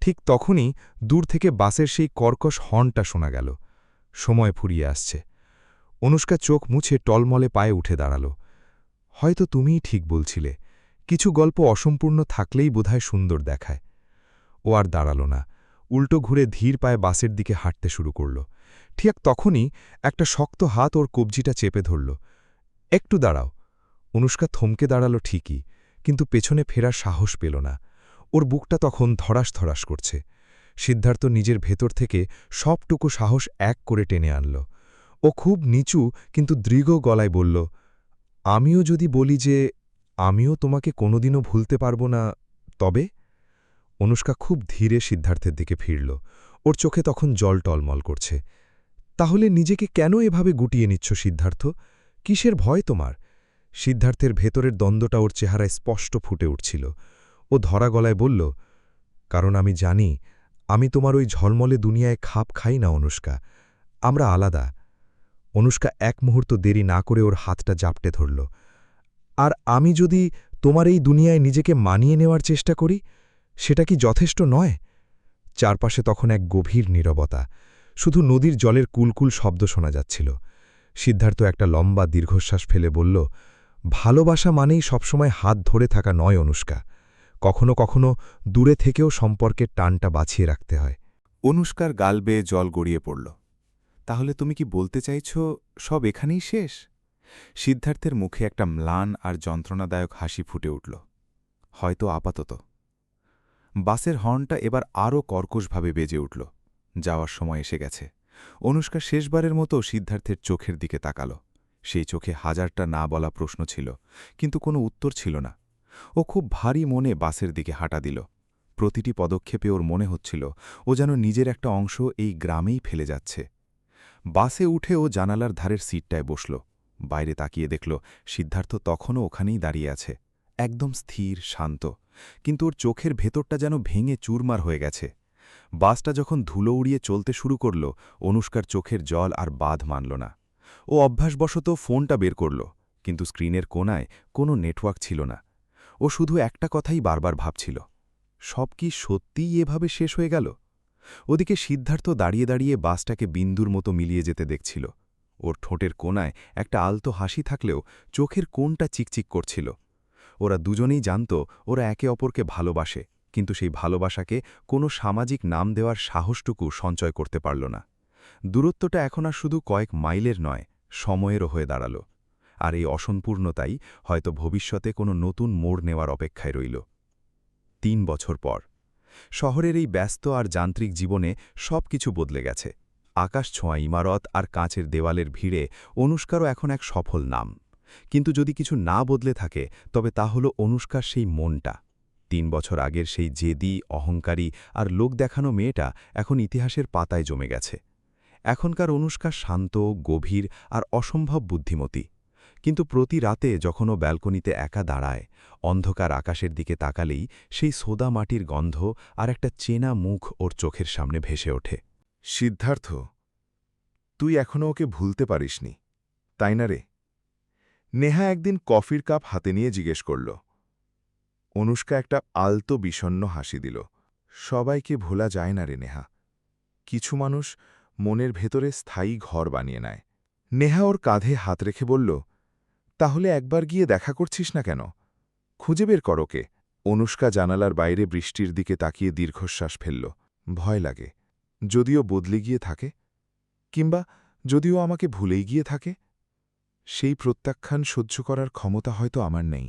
ঠিক তখনই দূর থেকে বাসের সেই কর্কশ হর্নটা শোনা গেল। সময় ফুরিয়ে আসছে। অনুষ্কা চোখ মুছে টলমলে পায়ে উঠে দাঁড়াল। হয়তো তুমিই ঠিক বলছিলে, কিছু গল্প অসম্পূর্ণ থাকলেই বোধহয় সুন্দর দেখায়। ও আর দাঁড়াল না, উল্টো ঘুরে ধীর পায়ে বাসের দিকে হাঁটতে শুরু করল। ঠিক তখনই একটা শক্ত হাত ওর কবজিটা চেপে ধরল। একটু দাঁড়াও। অনুষ্কা থমকে দাঁড়াল ঠিকই, কিন্তু পেছনে ফেরার সাহস পেল না। ওর বুকটা তখন ধড়াস ধড়াস করছে। সিদ্ধার্থ নিজের ভেতর থেকে সবটুকু সাহস এক করে টেনে আনল। ও খুব নিচু কিন্তু দৃঢ় গলায় বলল, আমিও যদি বলি যে আমিও তোমাকে কোনোদিনও ভুলতে পারব না, তবে অনুষ্কা খুব ধীরে সিদ্ধার্থের দিকে ফিরল। ওর চোখে তখন জল টলমল করছে। তাহলে নিজেকে কেন এভাবে গুটিয়ে নিচ্ছ সিদ্ধার্থ? কিসের ভয় তোমার? সিদ্ধার্থের ভেতরের দ্বন্দ্বটা ওর চেহারায় স্পষ্ট ফুটে উঠছিল। ও ধরা গলায় বলল, কারণ আমি জানি আমি তোমার ওই ঝলমলে দুনিয়ায় খাপ খাই না অনুষ্কা। আমরা আলাদা। অনুষ্কা এক মুহূর্ত দেরি না করে ওর হাতটা জাপটে ধরল। আর আমি যদি তোমার এই দুনিয়ায় নিজেকে মানিয়ে নেওয়ার চেষ্টা করি, সেটা কি যথেষ্ট নয়? চারপাশে তখন এক গভীর নীরবতা, শুধু নদীর জলের কুলকুল শব্দ শোনা যাচ্ছিল। সিদ্ধার্থ একটা লম্বা দীর্ঘশ্বাস ফেলে বলল, ভালোবাসা মানেই সবসময় হাত ধরে থাকা নয় অনুষ্কা। কখনো কখনো দূরে থেকেও সম্পর্কের টানটা বাঁচিয়ে রাখতে হয়। অনুষ্কার গাল বেয়ে জল গড়িয়ে পড়ল। তাহলে তুমি কি বলতে চাইছ সব এখানেই শেষ? সিদ্ধার্থের মুখে একটা ম্লান আর যন্ত্রণাদায়ক হাসি ফুটে উঠল। হয়তো আপাতত। বাসের হর্নটা এবার আরও কর্কশভাবে বেজে উঠল। যাওয়ার সময় এসে গেছে। অনুষ্কা শেষবারের মতো সিদ্ধার্থের চোখের দিকে তাকাল। সেই চোখে হাজারটা না বলা প্রশ্ন ছিল, কিন্তু কোনো উত্তর ছিল না। ও খুব ভারী মনে বাসের দিকে হাঁটা দিল। প্রতিটি পদক্ষেপে ওর মনে হচ্ছিল ও যেন নিজের একটা অংশ এই গ্রামেই ফেলে যাচ্ছে। বাসে উঠে ও জানালার ধারের সিটটায় বসল। বাইরে তাকিয়ে দেখল সিদ্ধার্থ তখনও ওখানেই দাঁড়িয়ে আছে, একদম স্থির, শান্ত, কিন্তু ওর চোখের ভেতরটা যেন ভেঙে চুরমার হয়ে গেছে। বাসটা যখন ধুলো উড়িয়ে চলতে শুরু করল, অনুষ্কার চোখের জল আর বাঁধ মানল না। ও অভ্যাসবশত ফোনটা বের করল, কিন্তু স্ক্রিনের কোণায় কোনো নেটওয়ার্ক ছিল না। ও শুধু একটা কথাই বারবার ভাবছিল, সব কি সত্যিই এভাবে শেষ হয়ে গেল? ওদিকে সিদ্ধার্থ দাঁড়িয়ে দাঁড়িয়ে বাসটাকে বিন্দুর মতো মিলিয়ে যেতে দেখছিল। ওর ঠোঁটের কোণায় একটা আলতো হাসি থাকলেও চোখের কোণটা চিকচিক করছিল। ওরা দুজনেই জানত ওরা একে অপরকে ভালোবাসে, কিন্তু সেই ভালোবাসাকে কোনো সামাজিক নাম দেওয়ার সাহসটুকু সঞ্চয় করতে পারল না। দূরত্বটা এখন আর শুধু কয়েক মাইলের নয়, সময়েরও হয়ে দাঁড়াল। আর এই অসম্পূর্ণতাই হয়তো ভবিষ্যতে কোনো নতুন মোড় নেওয়ার অপেক্ষায় রইল। ৩ বছর পর শহরের এই ব্যস্ত আর যান্ত্রিক জীবনে সব কিছু বদলে গেছে। আকাশ ছোঁয়া ইমারত আর কাঁচের দেওয়ালের ভিড়ে অনুষ্কারও এখন এক সফল নাম। কিন্তু যদি কিছু না বদলে থাকে, তবে তা হল অনুষ্কার সেই মনটা। ৩ বছর আগের সেই জেদি, অহংকারী আর লোক দেখানো মেয়েটা এখন ইতিহাসের পাতায় জমে গেছে। এখনকার অনুষ্কা শান্ত, গভীর আর অসম্ভব বুদ্ধিমতী। কিন্তু প্রতি রাতে যখন ও ব্যালকনিতে একা দাঁড়ায়, অন্ধকার আকাশের দিকে তাকালেই সেই সোদা মাটির গন্ধ আর একটা চেনা মুখ ওর চোখের সামনে ভেসে ওঠে। সিদ্ধার্থ, তুই এখনও ওকে ভুলতে পারিসনি, তাই না রে? নেহা একদিন কফির কাপ হাতে নিয়ে জিজ্ঞেস করল। অনুষ্কা একটা আলতো বিষণ্ণ হাসি দিল। সবাইকে ভোলা যায় না রে নেহা। কিছু মানুষ মনের ভেতরে স্থায়ী ঘর বানিয়ে নেয়। নেহা ওর কাঁধে হাত রেখে বলল, তাহলে একবার গিয়ে দেখা করছিস না কেন? খুঁজে বের কর ওকে। অনুষ্কা জানালার বাইরে বৃষ্টির দিকে তাকিয়ে দীর্ঘশ্বাস ফেলল। ভয় লাগে, যদিও বদলে গিয়ে থাকে, কিংবা যদিও আমাকে ভুলেই গিয়ে থাকে। সেই প্রত্যাখ্যান সহ্য করার ক্ষমতা হয়তো আমার নেই।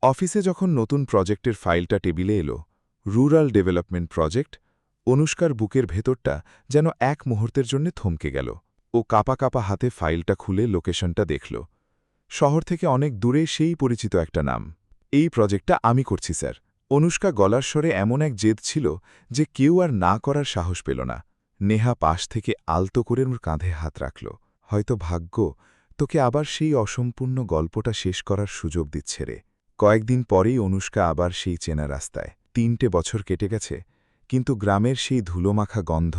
অফিসে যখন নতুন প্রজেক্টের ফাইলটা টেবিলে এলো, রুরাল ডেভেলপমেন্ট প্রজেক্ট, অনুষ্কার বুকের ভেতরটা যেন এক মুহূর্তের জন্য থমকে গেল। ও কাপা কাপা হাতে ফাইলটা খুলে লোকেশনটা দেখল। শহর থেকে অনেক দূরে সেই পরিচিত একটা নাম। এই প্রজেক্টটা আমি করছি স্যার। অনুষ্কা গলার স্বরে এমন এক জেদ ছিল যে কেউ আর না করার সাহস পেল না। নেহা পাশ থেকে আলতো করে ওর কাঁধে হাত রাখল। হয়তো ভাগ্য তোকে আবার সেই অসম্পূর্ণ গল্পটা শেষ করার সুযোগ দিচ্ছে রে। কয়েকদিন পরেই অনুষ্কা আবার সেই চেনা রাস্তায়। ৩টে বছর কেটে গেছে, কিন্তু গ্রামের সেই ধুলোমাখা গন্ধ,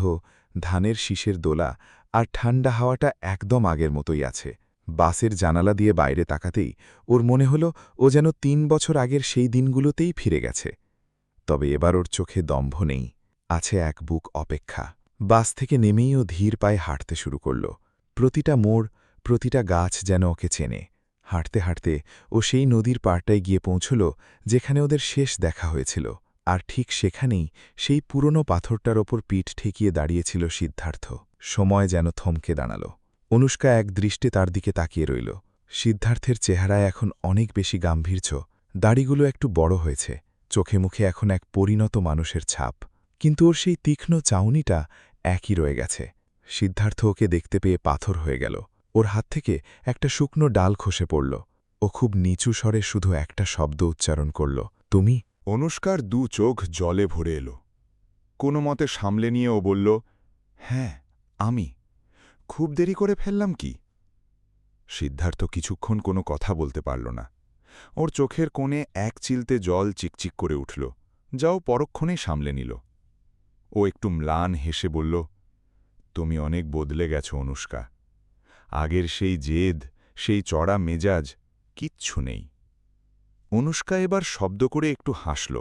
ধানের শীষের দোলা আর ঠান্ডা হাওয়াটা একদম আগের মতোই আছে। বাসের জানালা দিয়ে বাইরে তাকাতেই ওর মনে হল ও যেন ৩ বছর আগের সেই দিনগুলোতেই ফিরে গেছে। তবে এবার ওর চোখে দম্ভ নেই, আছে এক বুক অপেক্ষা। বাস থেকে নেমেই ও ধীর পায়ে হাঁটতে শুরু করল। প্রতিটা মোড়, প্রতিটা গাছ যেন ওকে চেনে। হাঁটতে হাঁটতে ও সেই নদীর পাড়টায় গিয়ে পৌঁছল যেখানে ওদের শেষ দেখা হয়েছিল। আর ঠিক সেখানেই সেই পুরনো পাথরটার ওপর পিঠ ঠেকিয়ে দাঁড়িয়েছিল সিদ্ধার্থ। সময় যেন থমকে দাঁড়াল। অনুষ্কা এক দৃষ্টে তার দিকে তাকিয়ে রইল। সিদ্ধার্থের চেহারায় এখন অনেক বেশি গাম্ভীর্য, দাড়িগুলো একটু বড় হয়েছে, চোখে মুখে এখন এক পরিণত মানুষের ছাপ। কিন্তু ওর সেই তীক্ষ্ণ চাউনিটা একই রয়ে গেছে। সিদ্ধার্থ ওকে দেখতে পেয়ে পাথর হয়ে গেল। ওর হাত থেকে একটা শুকনো ডাল খসে পড়ল। ও ও খুব নিচু স্বরে শুধু একটা শব্দ উচ্চারণ করল, তুমি। অনুষ্কার দু চোখ জলে ভরে এলো। কোনো মতে সামলে নিয়ে ও বলল, হ্যাঁ, আমি। খুব দেরি করে ফেললাম কি? সিদ্ধার্থ কিছুক্ষণ কোনো কথা বলতে পারল না। ওর চোখের কোণে এক চিলতে জল চিকচিক করে উঠল, যাও পরক্ষণেই সামলে নিল। ও একটু ম্লান হেসে বলল, তুমি অনেক বদলে গেছো অনুষ্কা। আগের সেই জেদ, সেই চড়া মেজাজ কিচ্ছু নেই। অনুষ্কা এবার শব্দ করে একটু হাসল।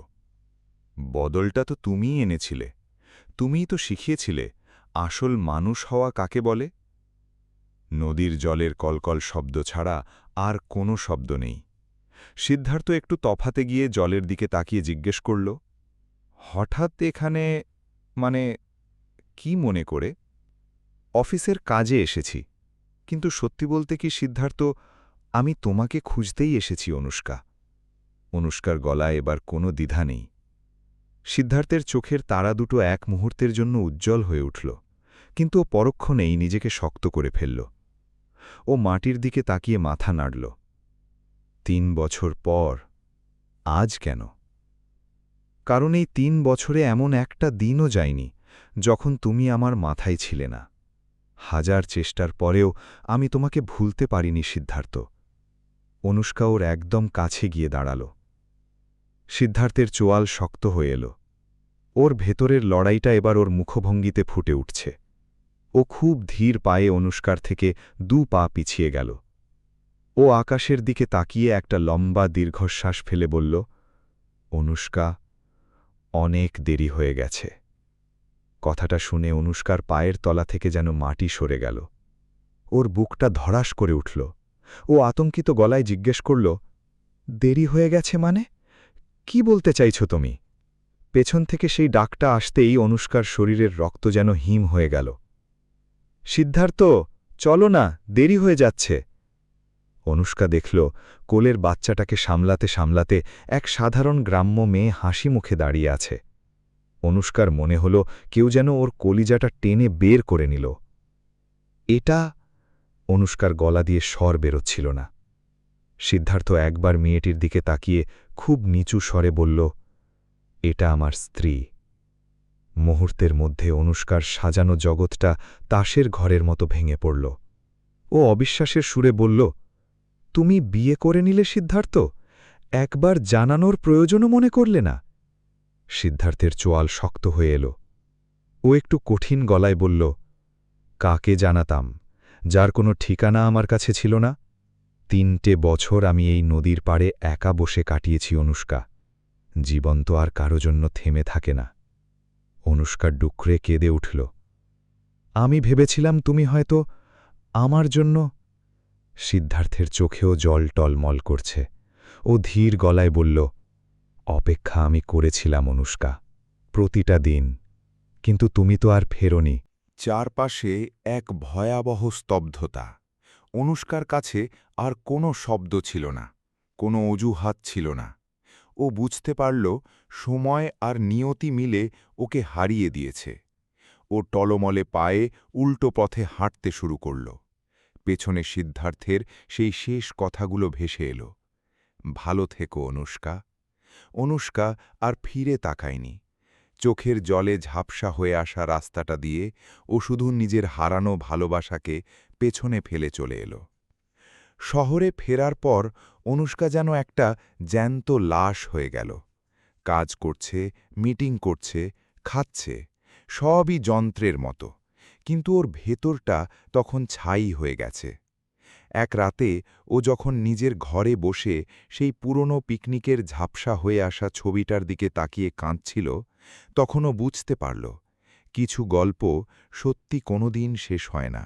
বদলটা তো তুমিই এনেছিলে, তুমিই তো শিখিয়েছিলে আসল মানুষ হওয়া কাকে বলে। নদীর জলের কলকল শব্দ ছাড়া আর কোনো শব্দ নেই। সিদ্ধার্থ একটু তফাতে গিয়ে জলের দিকে তাকিয়ে জিজ্ঞেস করল, হঠাৎ এখানে, মানে কি মনে করে? অফিসের কাজে এসেছি, কিন্তু সত্যি বলতে কি সিদ্ধার্থ, আমি তোমাকে খুঁজতেই এসেছি অনুষ্কা। অনুষ্কার গলায় এবার কোনো দ্বিধা নেই। সিদ্ধার্থের চোখের তারা দুটো এক মুহূর্তের জন্য উজ্জ্বল হয়ে উঠল, কিন্তু ও পরক্ষণেই নিজেকে শক্ত করে ফেলল। ও মাটির দিকে তাকিয়ে মাথা নাড়ল। ৩ বছর পর আজ কেন? কারণ এই ৩ বছরে এমন একটা দিনও যায়নি যখন তুমি আমার মাথায় ছিলে না। হাজার চেষ্টার পরেও আমি তোমাকে ভুলতে পারিনি সিদ্ধার্থ। অনুষ্কা ওর একদম কাছে গিয়ে দাঁড়াল। সিদ্ধার্থের চোয়াল শক্ত হয়ে এল। ওর ভেতরের লড়াইটা এবার ওর মুখভঙ্গিতে ফুটে উঠছে। ও খুব ধীর পায়ে অনুষ্কার থেকে ২ পা পিছিয়ে গেল। ও আকাশের দিকে তাকিয়ে একটা লম্বা দীর্ঘশ্বাস ফেলে বলল, অনুষ্কা, অনেক দেরি হয়ে গেছে। কথাটা শুনে অনুষ্কার পায়ের তলা থেকে যেন মাটি সরে গেল। ওর বুকটা ধড়াস করে উঠল। ও আতঙ্কিত গলায় জিজ্ঞেস করল, দেরি হয়ে গেছে মানে? কি বলতে চাইছো তুমি? পেছন থেকে সেই ডাকটা আসতেই অনুষ্কার শরীরের রক্ত যেন হিম হয়ে গেল। সিদ্ধার্থ, চলো না, দেরি হয়ে যাচ্ছে। অনুষ্কা দেখল কোলের বাচ্চাটাকে সামলাতে সামলাতে এক সাধারণ গ্রাম্য মেয়ে হাসি মুখে দাঁড়িয়ে আছে। অনুষ্কার মনে হল কেউ যেন ওর কলিজাটা টেনে বের করে নিল। এটা? অনুষ্কার গলা দিয়ে স্বর বেরোচ্ছিল না। সিদ্ধার্থ একবার মেয়েটির দিকে তাকিয়ে খুব নিচু স্বরে বলল, এটা আমার স্ত্রী। মুহূর্তের মধ্যে অনুষ্কার সাজানো জগৎটা তাসের ঘরের মতো ভেঙে পড়ল। ও অবিশ্বাসের সুরে বলল, তুমি বিয়ে করে নিলে সিদ্ধার্থ? একবার জানানোর প্রয়োজনও মনে করলে না? সিদ্ধার্থের চোয়াল শক্ত হয়ে এল। ও একটু কঠিন গলায় বলল, কাকে জানাতাম, যার কোনো ঠিকানা আমার কাছে ছিল না? ৩টে বছর আমি এই নদীর পাড়ে একা বসে কাটিয়েছি অনুষ্কা। জীবন তো আর কারো জন্য থেমে থাকে না। অনুষ্কা ডুকরে কেঁদে উঠল। আমি ভেবেছিলাম তুমি হয়তো আমার জন্য। সিদ্ধার্থের চোখেও জল টলমল করছে। ও ধীর গলায় বলল, অপেক্ষা আমি করেছিলাম অনুষ্কা, প্রতিটা দিন, কিন্তু তুমি তো আর ফেরোনি। চারপাশে এক ভয়াবহ স্তব্ধতা। অনুষ্কার কাছে আর কোনো শব্দ ছিল না, কোনো অজুহাত ছিল না। ও বুঝতে পারল সময় আর নিয়তি মিলে ওকে হারিয়ে দিয়েছে। ও টলমলে পায়ে উল্টো পথে হাঁটতে শুরু করল। পেছনে সিদ্ধার্থের সেই শেষ কথাগুলো ভেসে এলো, ভালো থেকো অনুষ্কা। অনুষ্কা আর ফিরে তাকায়নি। চোখের জলে ঝাপসা হয়ে আসা রাস্তাটা দিয়ে ও শুধু নিজের হারানো ভালোবাসাকে পেছনে ফেলে চলে এলো। শহরে ফেরার পর অনুষ্কা যেন একটা জ্যান্ত লাশ হয়ে গেল। কাজ করছে, মিটিং করছে, খাচ্ছে, সবই যন্ত্রের মতো, কিন্তু ওর ভেতরটা তখন ছাই হয়ে গেছে। এক রাতে ও যখন নিজের ঘরে বসে সেই পুরনো পিকনিকের ঝাপসা হয়ে আসা ছবিটার দিকে তাকিয়ে কাঁদছিল, তখনও বুঝতে পারল কিছু গল্প সত্যি কোনোদিন শেষ হয় না,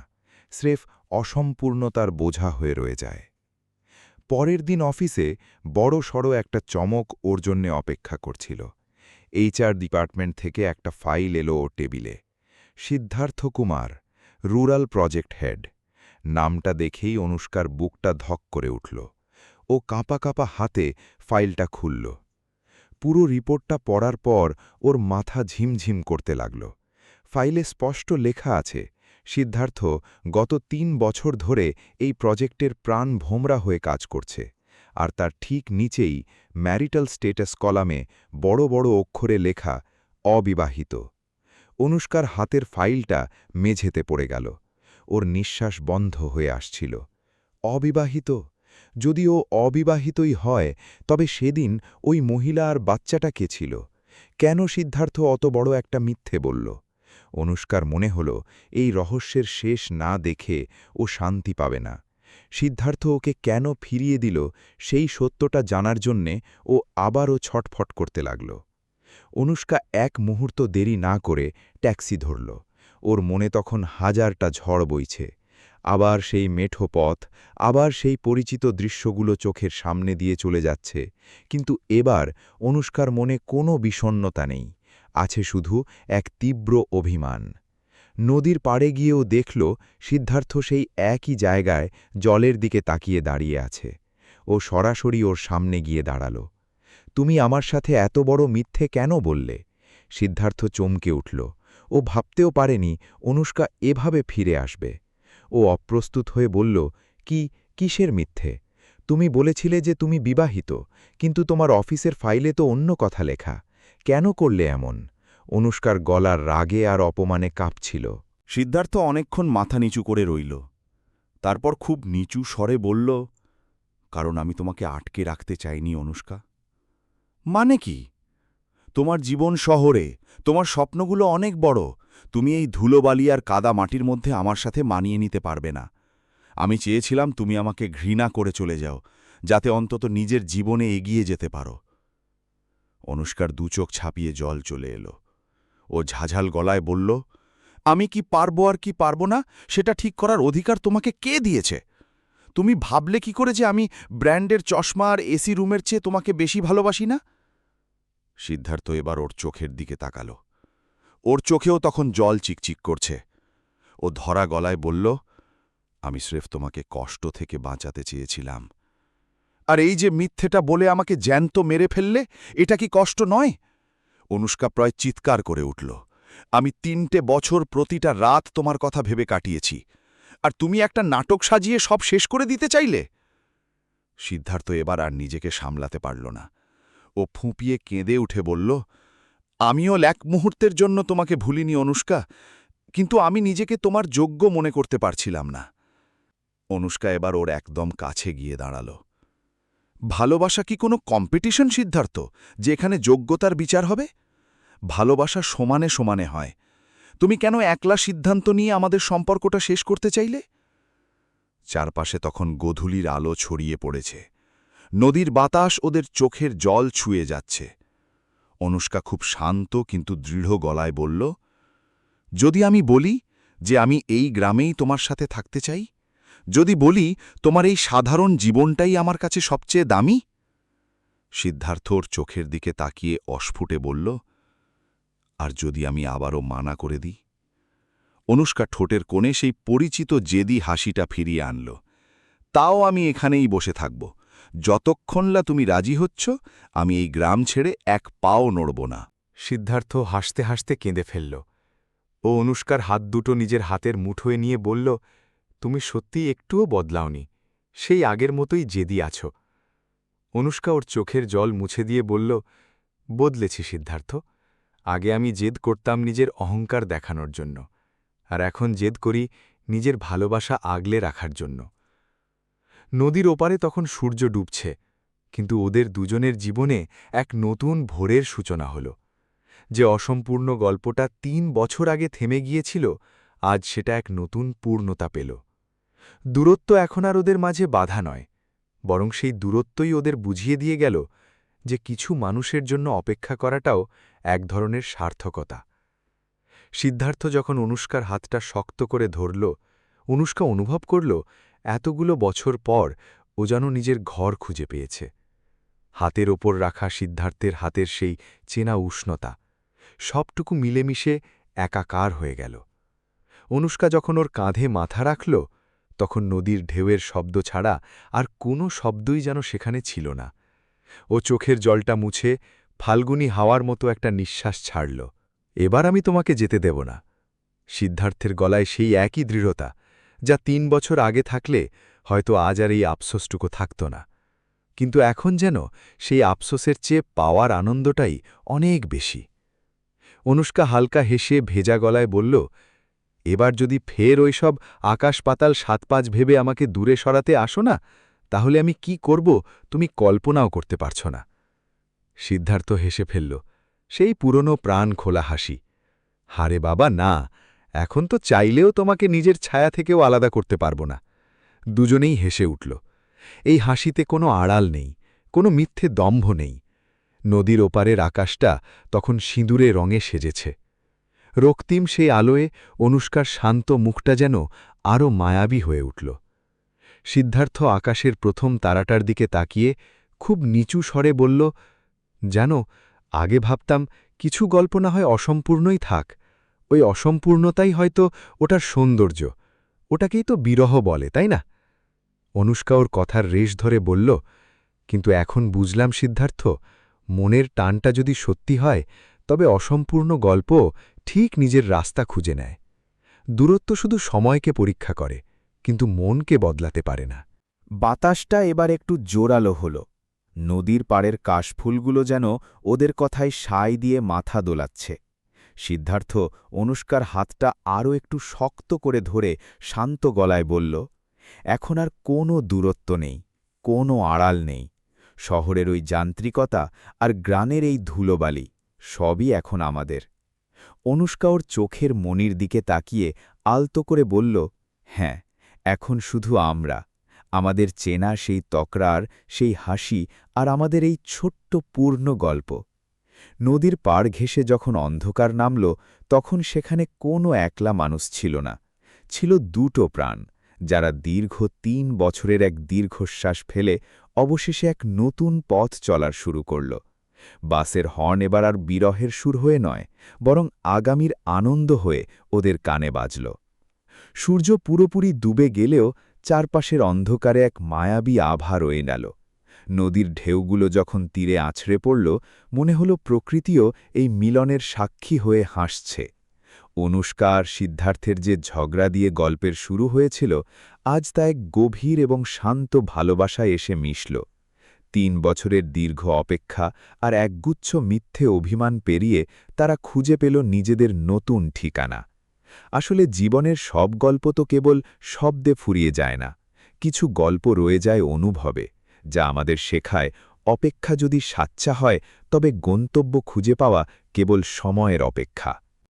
স্রেফ অসম্পূর্ণতার বোঝা হয়ে রয়ে যায়। পরের দিন অফিসে বড়সড় একটা চমক ওর জন্যে অপেক্ষা করছিল। HR ডিপার্টমেন্ট থেকে একটা ফাইল এলো ওর টেবিলে। Siddharth Kumar, rural project head. নামটা দেখেই অনুষ্কার বুকটা ধক করে উঠল। ও কাঁপা কাঁপা হাতে ফাইলটা খুলল। পুরো রিপোর্টটা পড়ার পর ওর মাথা ঝিমঝিম করতে লাগল। ফাইলে স্পষ্ট লেখা আছে, সিদ্ধার্থ গত ৩ বছর ধরে এই প্রজেক্টের প্রাণ ভোমরা হয়ে কাজ করছে, আর তার ঠিক নিচেই ম্যারিটাল স্টেটাস কলামে বড় বড় অক্ষরে লেখা অবিবাহিত। অনুষ্কার হাতের ফাইলটা মেঝেতে পড়ে গেল। ওর নিঃশ্বাস বন্ধ হয়ে আসছিল। অবিবাহিত? যদি ও অবিবাহিতই হয়, তবে সেদিন ওই মহিলা আর বাচ্চাটা কে ছিল? কেন সিদ্ধার্থ অত বড় একটা মিথ্যে বলল? অনুষ্কার মনে হল এই রহস্যের শেষ না দেখে ও শান্তি পাবে না। সিদ্ধার্থ ওকে কেন ফিরিয়ে দিল সেই সত্যটা জানার জন্যে ও আবারও ছটফট করতে লাগল। অনুষ্কা এক মুহূর্ত দেরি না করে ট্যাক্সি ধরল। ওর মনে তখন হাজারটা ঝড় বইছে। আবার সেই মেঠো পথ, আবার সেই পরিচিত দৃশ্যগুলো চোখের সামনে দিয়ে চলে যাচ্ছে। কিন্তু এবার অনুষ্কার মনে কোনো বিষণ্ণতা নেই, আছে শুধু এক তীব্র অভিমান। নদীর পাড়ে গিয়েও দেখল সিদ্ধার্থ সেই একই জায়গায় জলের দিকে তাকিয়ে দাঁড়িয়ে আছে। ও সরাসরি ওর সামনে গিয়ে দাঁড়াল। তুমি আমার সাথে এত বড় মিথ্যে কেন বললে? সিদ্ধার্থ চমকে উঠল। ও ভাবতেও পারেনি অনুষ্কা এভাবে ফিরে আসবে। ও অপ্রস্তুত হয়ে বলল, কিসের মিথ্যে? তুমি বলেছিলে যে তুমি বিবাহিত, কিন্তু তোমার অফিসের ফাইলে তো অন্য কথা লেখা। কেন করলে এমন? অনুষ্কার গলার রাগে আর অপমানে কাঁপছিল। সিদ্ধার্থ অনেকক্ষণ মাথা নিচু করে রইল। তারপর খুব নিচু স্বরে বলল, কারণ আমি তোমাকে আটকে রাখতে চাইনি অনুষ্কা। মানে কি? তোমার জীবন শহরে, তোমার স্বপ্নগুলো অনেক বড়। তুমি এই ধুলোবালি আর কাদা মাটির মধ্যে আমার সাথে মানিয়ে নিতে পারবে না। আমি চেয়েছিলাম তুমি আমাকে ঘৃণা করে চলে যাও, যাতে অন্তত নিজের জীবনে এগিয়ে যেতে পারো। অনুষ্কার দুচোখ ছাপিয়ে জল চলে এলো। ও ঝাঝাল গলায় বলল, আমি কি পারবো আর কি পারবো না সেটা ঠিক করার অধিকার তোমাকে কে দিয়েছে? তুমি ভাবলে কি করে যে আমি ব্র্যান্ডের চশমা আর এসি রুমের চেয়ে তোমাকে বেশি ভালোবাসি না? সিদ্ধার্থ এবার ওর চোখের দিকে তাকাল। ওর চোখেও তখন জল চিকচিক করছে। ও ধরা গলায় বলল, আমি স্রেফ তোমাকে কষ্ট থেকে বাঁচাতে চেয়েছিলাম। আর এই যে মিথ্যেটা বলে আমাকে জ্যান্ত মেরে ফেললে, এটা কি কষ্ট নয়? অনুষ্কা প্রায় চিৎকার করে উঠল। আমি 3টে বছর প্রতিটা রাত তোমার কথা ভেবে কাটিয়েছি, আর তুমি একটা নাটক সাজিয়ে সব শেষ করে দিতে চাইলে? সিদ্ধার্থ এবার আর নিজেকে সামলাতে পারল না। ও ফুঁপিয়ে কেঁদে উঠে বলল, আমিও এক মুহূর্তের জন্য তোমাকে ভুলিনি অনুষ্কা, কিন্তু আমি নিজেকে তোমার যোগ্য মনে করতে পারছিলাম না। অনুষ্কা এবার ওর একদম কাছে গিয়ে দাঁড়াল। ভালোবাসা কি কোনো কম্পিটিশন সিদ্ধার্থ, যে এখানে যোগ্যতার বিচার হবে? ভালোবাসা সমানে সমানে হয়। তুমি কেন একলা সিদ্ধান্ত নিয়ে আমাদের সম্পর্কটা শেষ করতে চাইলে? চারপাশে তখন গোধূলির আলো ছড়িয়ে পড়েছে। নদীর বাতাস ওদের চোখের জল ছুঁয়ে যাচ্ছে। অনুষ্কা খুব শান্ত কিন্তু দৃঢ় গলায় বলল, যদি আমি বলি যে আমি এই গ্রামেই তোমার সাথে থাকতে চাই, যদি বলি তোমার এই সাধারণ জীবনটাই আমার কাছে সবচেয়ে দামি? সিদ্ধার্থ ওর চোখের দিকে তাকিয়ে অস্ফুটে বলল, আর যদি আমি আবারও মানা করে দিই? অনুষ্কা ঠোঁটের কোণে সেই পরিচিত জেদি হাসিটা ফিরিয়ে আনল। তাও আমি এখানেই বসে থাকব, যতক্ষণলা তুমি রাজি হচ্ছ। আমি এই গ্রাম ছেড়ে এক পাও নড়ব না। সিদ্ধার্থ হাসতে হাসতে কেঁদে ফেলল। ও অনুষ্কার হাত দুটো নিজের হাতের মুঠোয় নিয়ে বলল, তুমি সত্যি একটুও বদলাওনি, সেই আগের মতোই জেদি আছো। অনুষ্কা ওর চোখের জল মুছে দিয়ে বলল, বদলেছি সিদ্ধার্থ। আগে আমি জেদ করতাম নিজের অহংকার দেখানোর জন্য, আর এখন জেদ করি নিজের ভালোবাসা আগলে রাখার জন্য। নদীর ওপারে তখন সূর্য ডুবছে, কিন্তু ওদের দুজনের জীবনে এক নতুন ভোরের সূচনা হল। যে অসম্পূর্ণ গল্পটা ৩ বছর আগে থেমে গিয়েছিল, আজ সেটা এক নতুন পূর্ণতা পেল। দূরত্ব এখন আর ওদের মাঝে বাধা নয়, বরং সেই দূরত্বই ওদের বুঝিয়ে দিয়ে গেল যে কিছু মানুষের জন্য অপেক্ষা করাটাও এক ধরনের সার্থকতা। সিদ্ধার্থ যখন অনুষ্কার হাতটা শক্ত করে ধরল, অনুষ্কা অনুভব করল এতগুলো বছর পর ও যেন নিজের ঘর খুঁজে পেয়েছে। হাতের ওপর রাখা সিদ্ধার্থের হাতের সেই চেনা উষ্ণতা সবটুকু মিলেমিশে একাকার হয়ে গেল। অনুষ্কা যখন ওর কাঁধে মাথা রাখল, তখন নদীর ঢেউয়ের শব্দ ছাড়া আর কোনো শব্দই যেন সেখানে ছিল না। ও চোখের জলটা মুছে ফাল্গুনী হাওয়ার মতো একটা নিঃশ্বাস ছাড়ল। এবার আমি তোমাকে যেতে দেব না। সিদ্ধার্থের গলায় সেই একই দৃঢ়তা, যা ৩ বছর আগে থাকলে হয়তো আজ আর এই আফসোসটুকু থাকত না। কিন্তু এখন যেন সেই আফসোসের চেয়ে পাওয়ার আনন্দটাই অনেক বেশি। অনুষ্কা হালকা হেসে ভেজা গলায় বলল, এবার যদি ফের ওইসব আকাশ পাতাল সাত পাঁচ ভেবে আমাকে দূরে সরাতে আসো না, তাহলে আমি কি করব তুমি কল্পনাও করতে পারছ না। সিদ্ধার্থ হেসে ফেলল, সেই পুরনো প্রাণ খোলা হাসি। হারে বাবা না, এখন তো চাইলেও তোমাকে নিজের ছায়া থেকেও আলাদা করতে পারব না। দুজনেই হেসে উঠল। এই হাসিতে কোনো আড়াল নেই, কোনো মিথ্যে দম্ভ নেই। নদীর ওপারের আকাশটা তখন সিঁদুরে রঙে সেজেছে। রক্তিম সেই আলোয় অনুষ্কার শান্ত মুখটা যেন আরও মায়াবী হয়ে উঠল। সিদ্ধার্থ আকাশের প্রথম তারাটার দিকে তাকিয়ে খুব নিচু স্বরে বলল, জানো, আগে ভাবতাম কিছু গল্প না হয় অসম্পূর্ণই থাক, ওই অসম্পূর্ণতাই হয়তো ওটার সৌন্দর্য, ওটাকেই তো বিরহ বলে, তাই না? অনুষ্কা ওর কথার রেশ ধরে বলল, কিন্তু এখন বুঝলাম সিদ্ধার্থ, মনের টানটা যদি সত্যি হয় তবে অসম্পূর্ণ গল্প ঠিক নিজের রাস্তা খুঁজে নেয়। দূরত্ব শুধু সময়কে পরীক্ষা করে, কিন্তু মনকে বদলাতে পারে না। বাতাসটা এবার একটু জোরালো হল। নদীর পাড়ের কাশফুলগুলো যেন ওদের কথায় সায় দিয়ে মাথা দোলাচ্ছে। সিদ্ধার্থ অনুষ্কার হাতটা আরও একটু শক্ত করে ধরে শান্ত গলায় বলল, এখন আর কোনো দূরত্ব নেই, কোনো আড়াল নেই। শহরের ওই যান্ত্রিকতা আর গ্রানের এই ধুলোবালি সবই এখন আমাদের। অনুষ্কা ওর চোখের মনির দিকে তাকিয়ে আলতো করে বলল, হ্যাঁ, এখন শুধু আমরা, আমাদের চেনা সেই তকরার, সেই হাসি আর আমাদের এই ছোট্ট পূর্ণ গল্প। নদীর পাড় ঘেঁষে যখন অন্ধকার নামল, তখন সেখানে কোনো একলা মানুষ ছিল না, ছিল দুটো প্রাণ, যারা দীর্ঘ ৩ বছরের এক দীর্ঘশ্বাস ফেলে অবশেষে এক নতুন পথ চলার শুরু করল। বাসের হর্ন এবার আর বিরহের সুর হয়ে নয়, বরং আগামীর আনন্দ হয়ে ওদের কানে বাজল। সূর্য পুরোপুরি ডুবে গেলেও চারপাশের অন্ধকারে এক মায়াবী আভা রয়ে গেল। নদীর ঢেউগুলো যখন তীরে আছড়ে পড়ল, মনে হল প্রকৃতিও এই মিলনের সাক্ষী হয়ে হাসছে। অনুষ্কা আর সিদ্ধার্থের যে ঝগড়া দিয়ে গল্পের শুরু হয়েছিল, আজ তা এক গভীর এবং শান্ত ভালোবাসায় এসে মিশল। ৩ বছরের দীর্ঘ অপেক্ষা আর একগুচ্ছ মিথ্যে অভিমান পেরিয়ে তারা খুঁজে পেল নিজেদের নতুন ঠিকানা। আসলে জীবনের সব গল্প তো কেবল শব্দে ফুরিয়ে যায় না, কিছু গল্প রয়ে যায় অনুভবে, যা আমাদের শেখায় অপেক্ষা যদি সাচ্চা হয় তবে গন্তব্য খুঁজে পাওয়া কেবল সময়ের অপেক্ষা।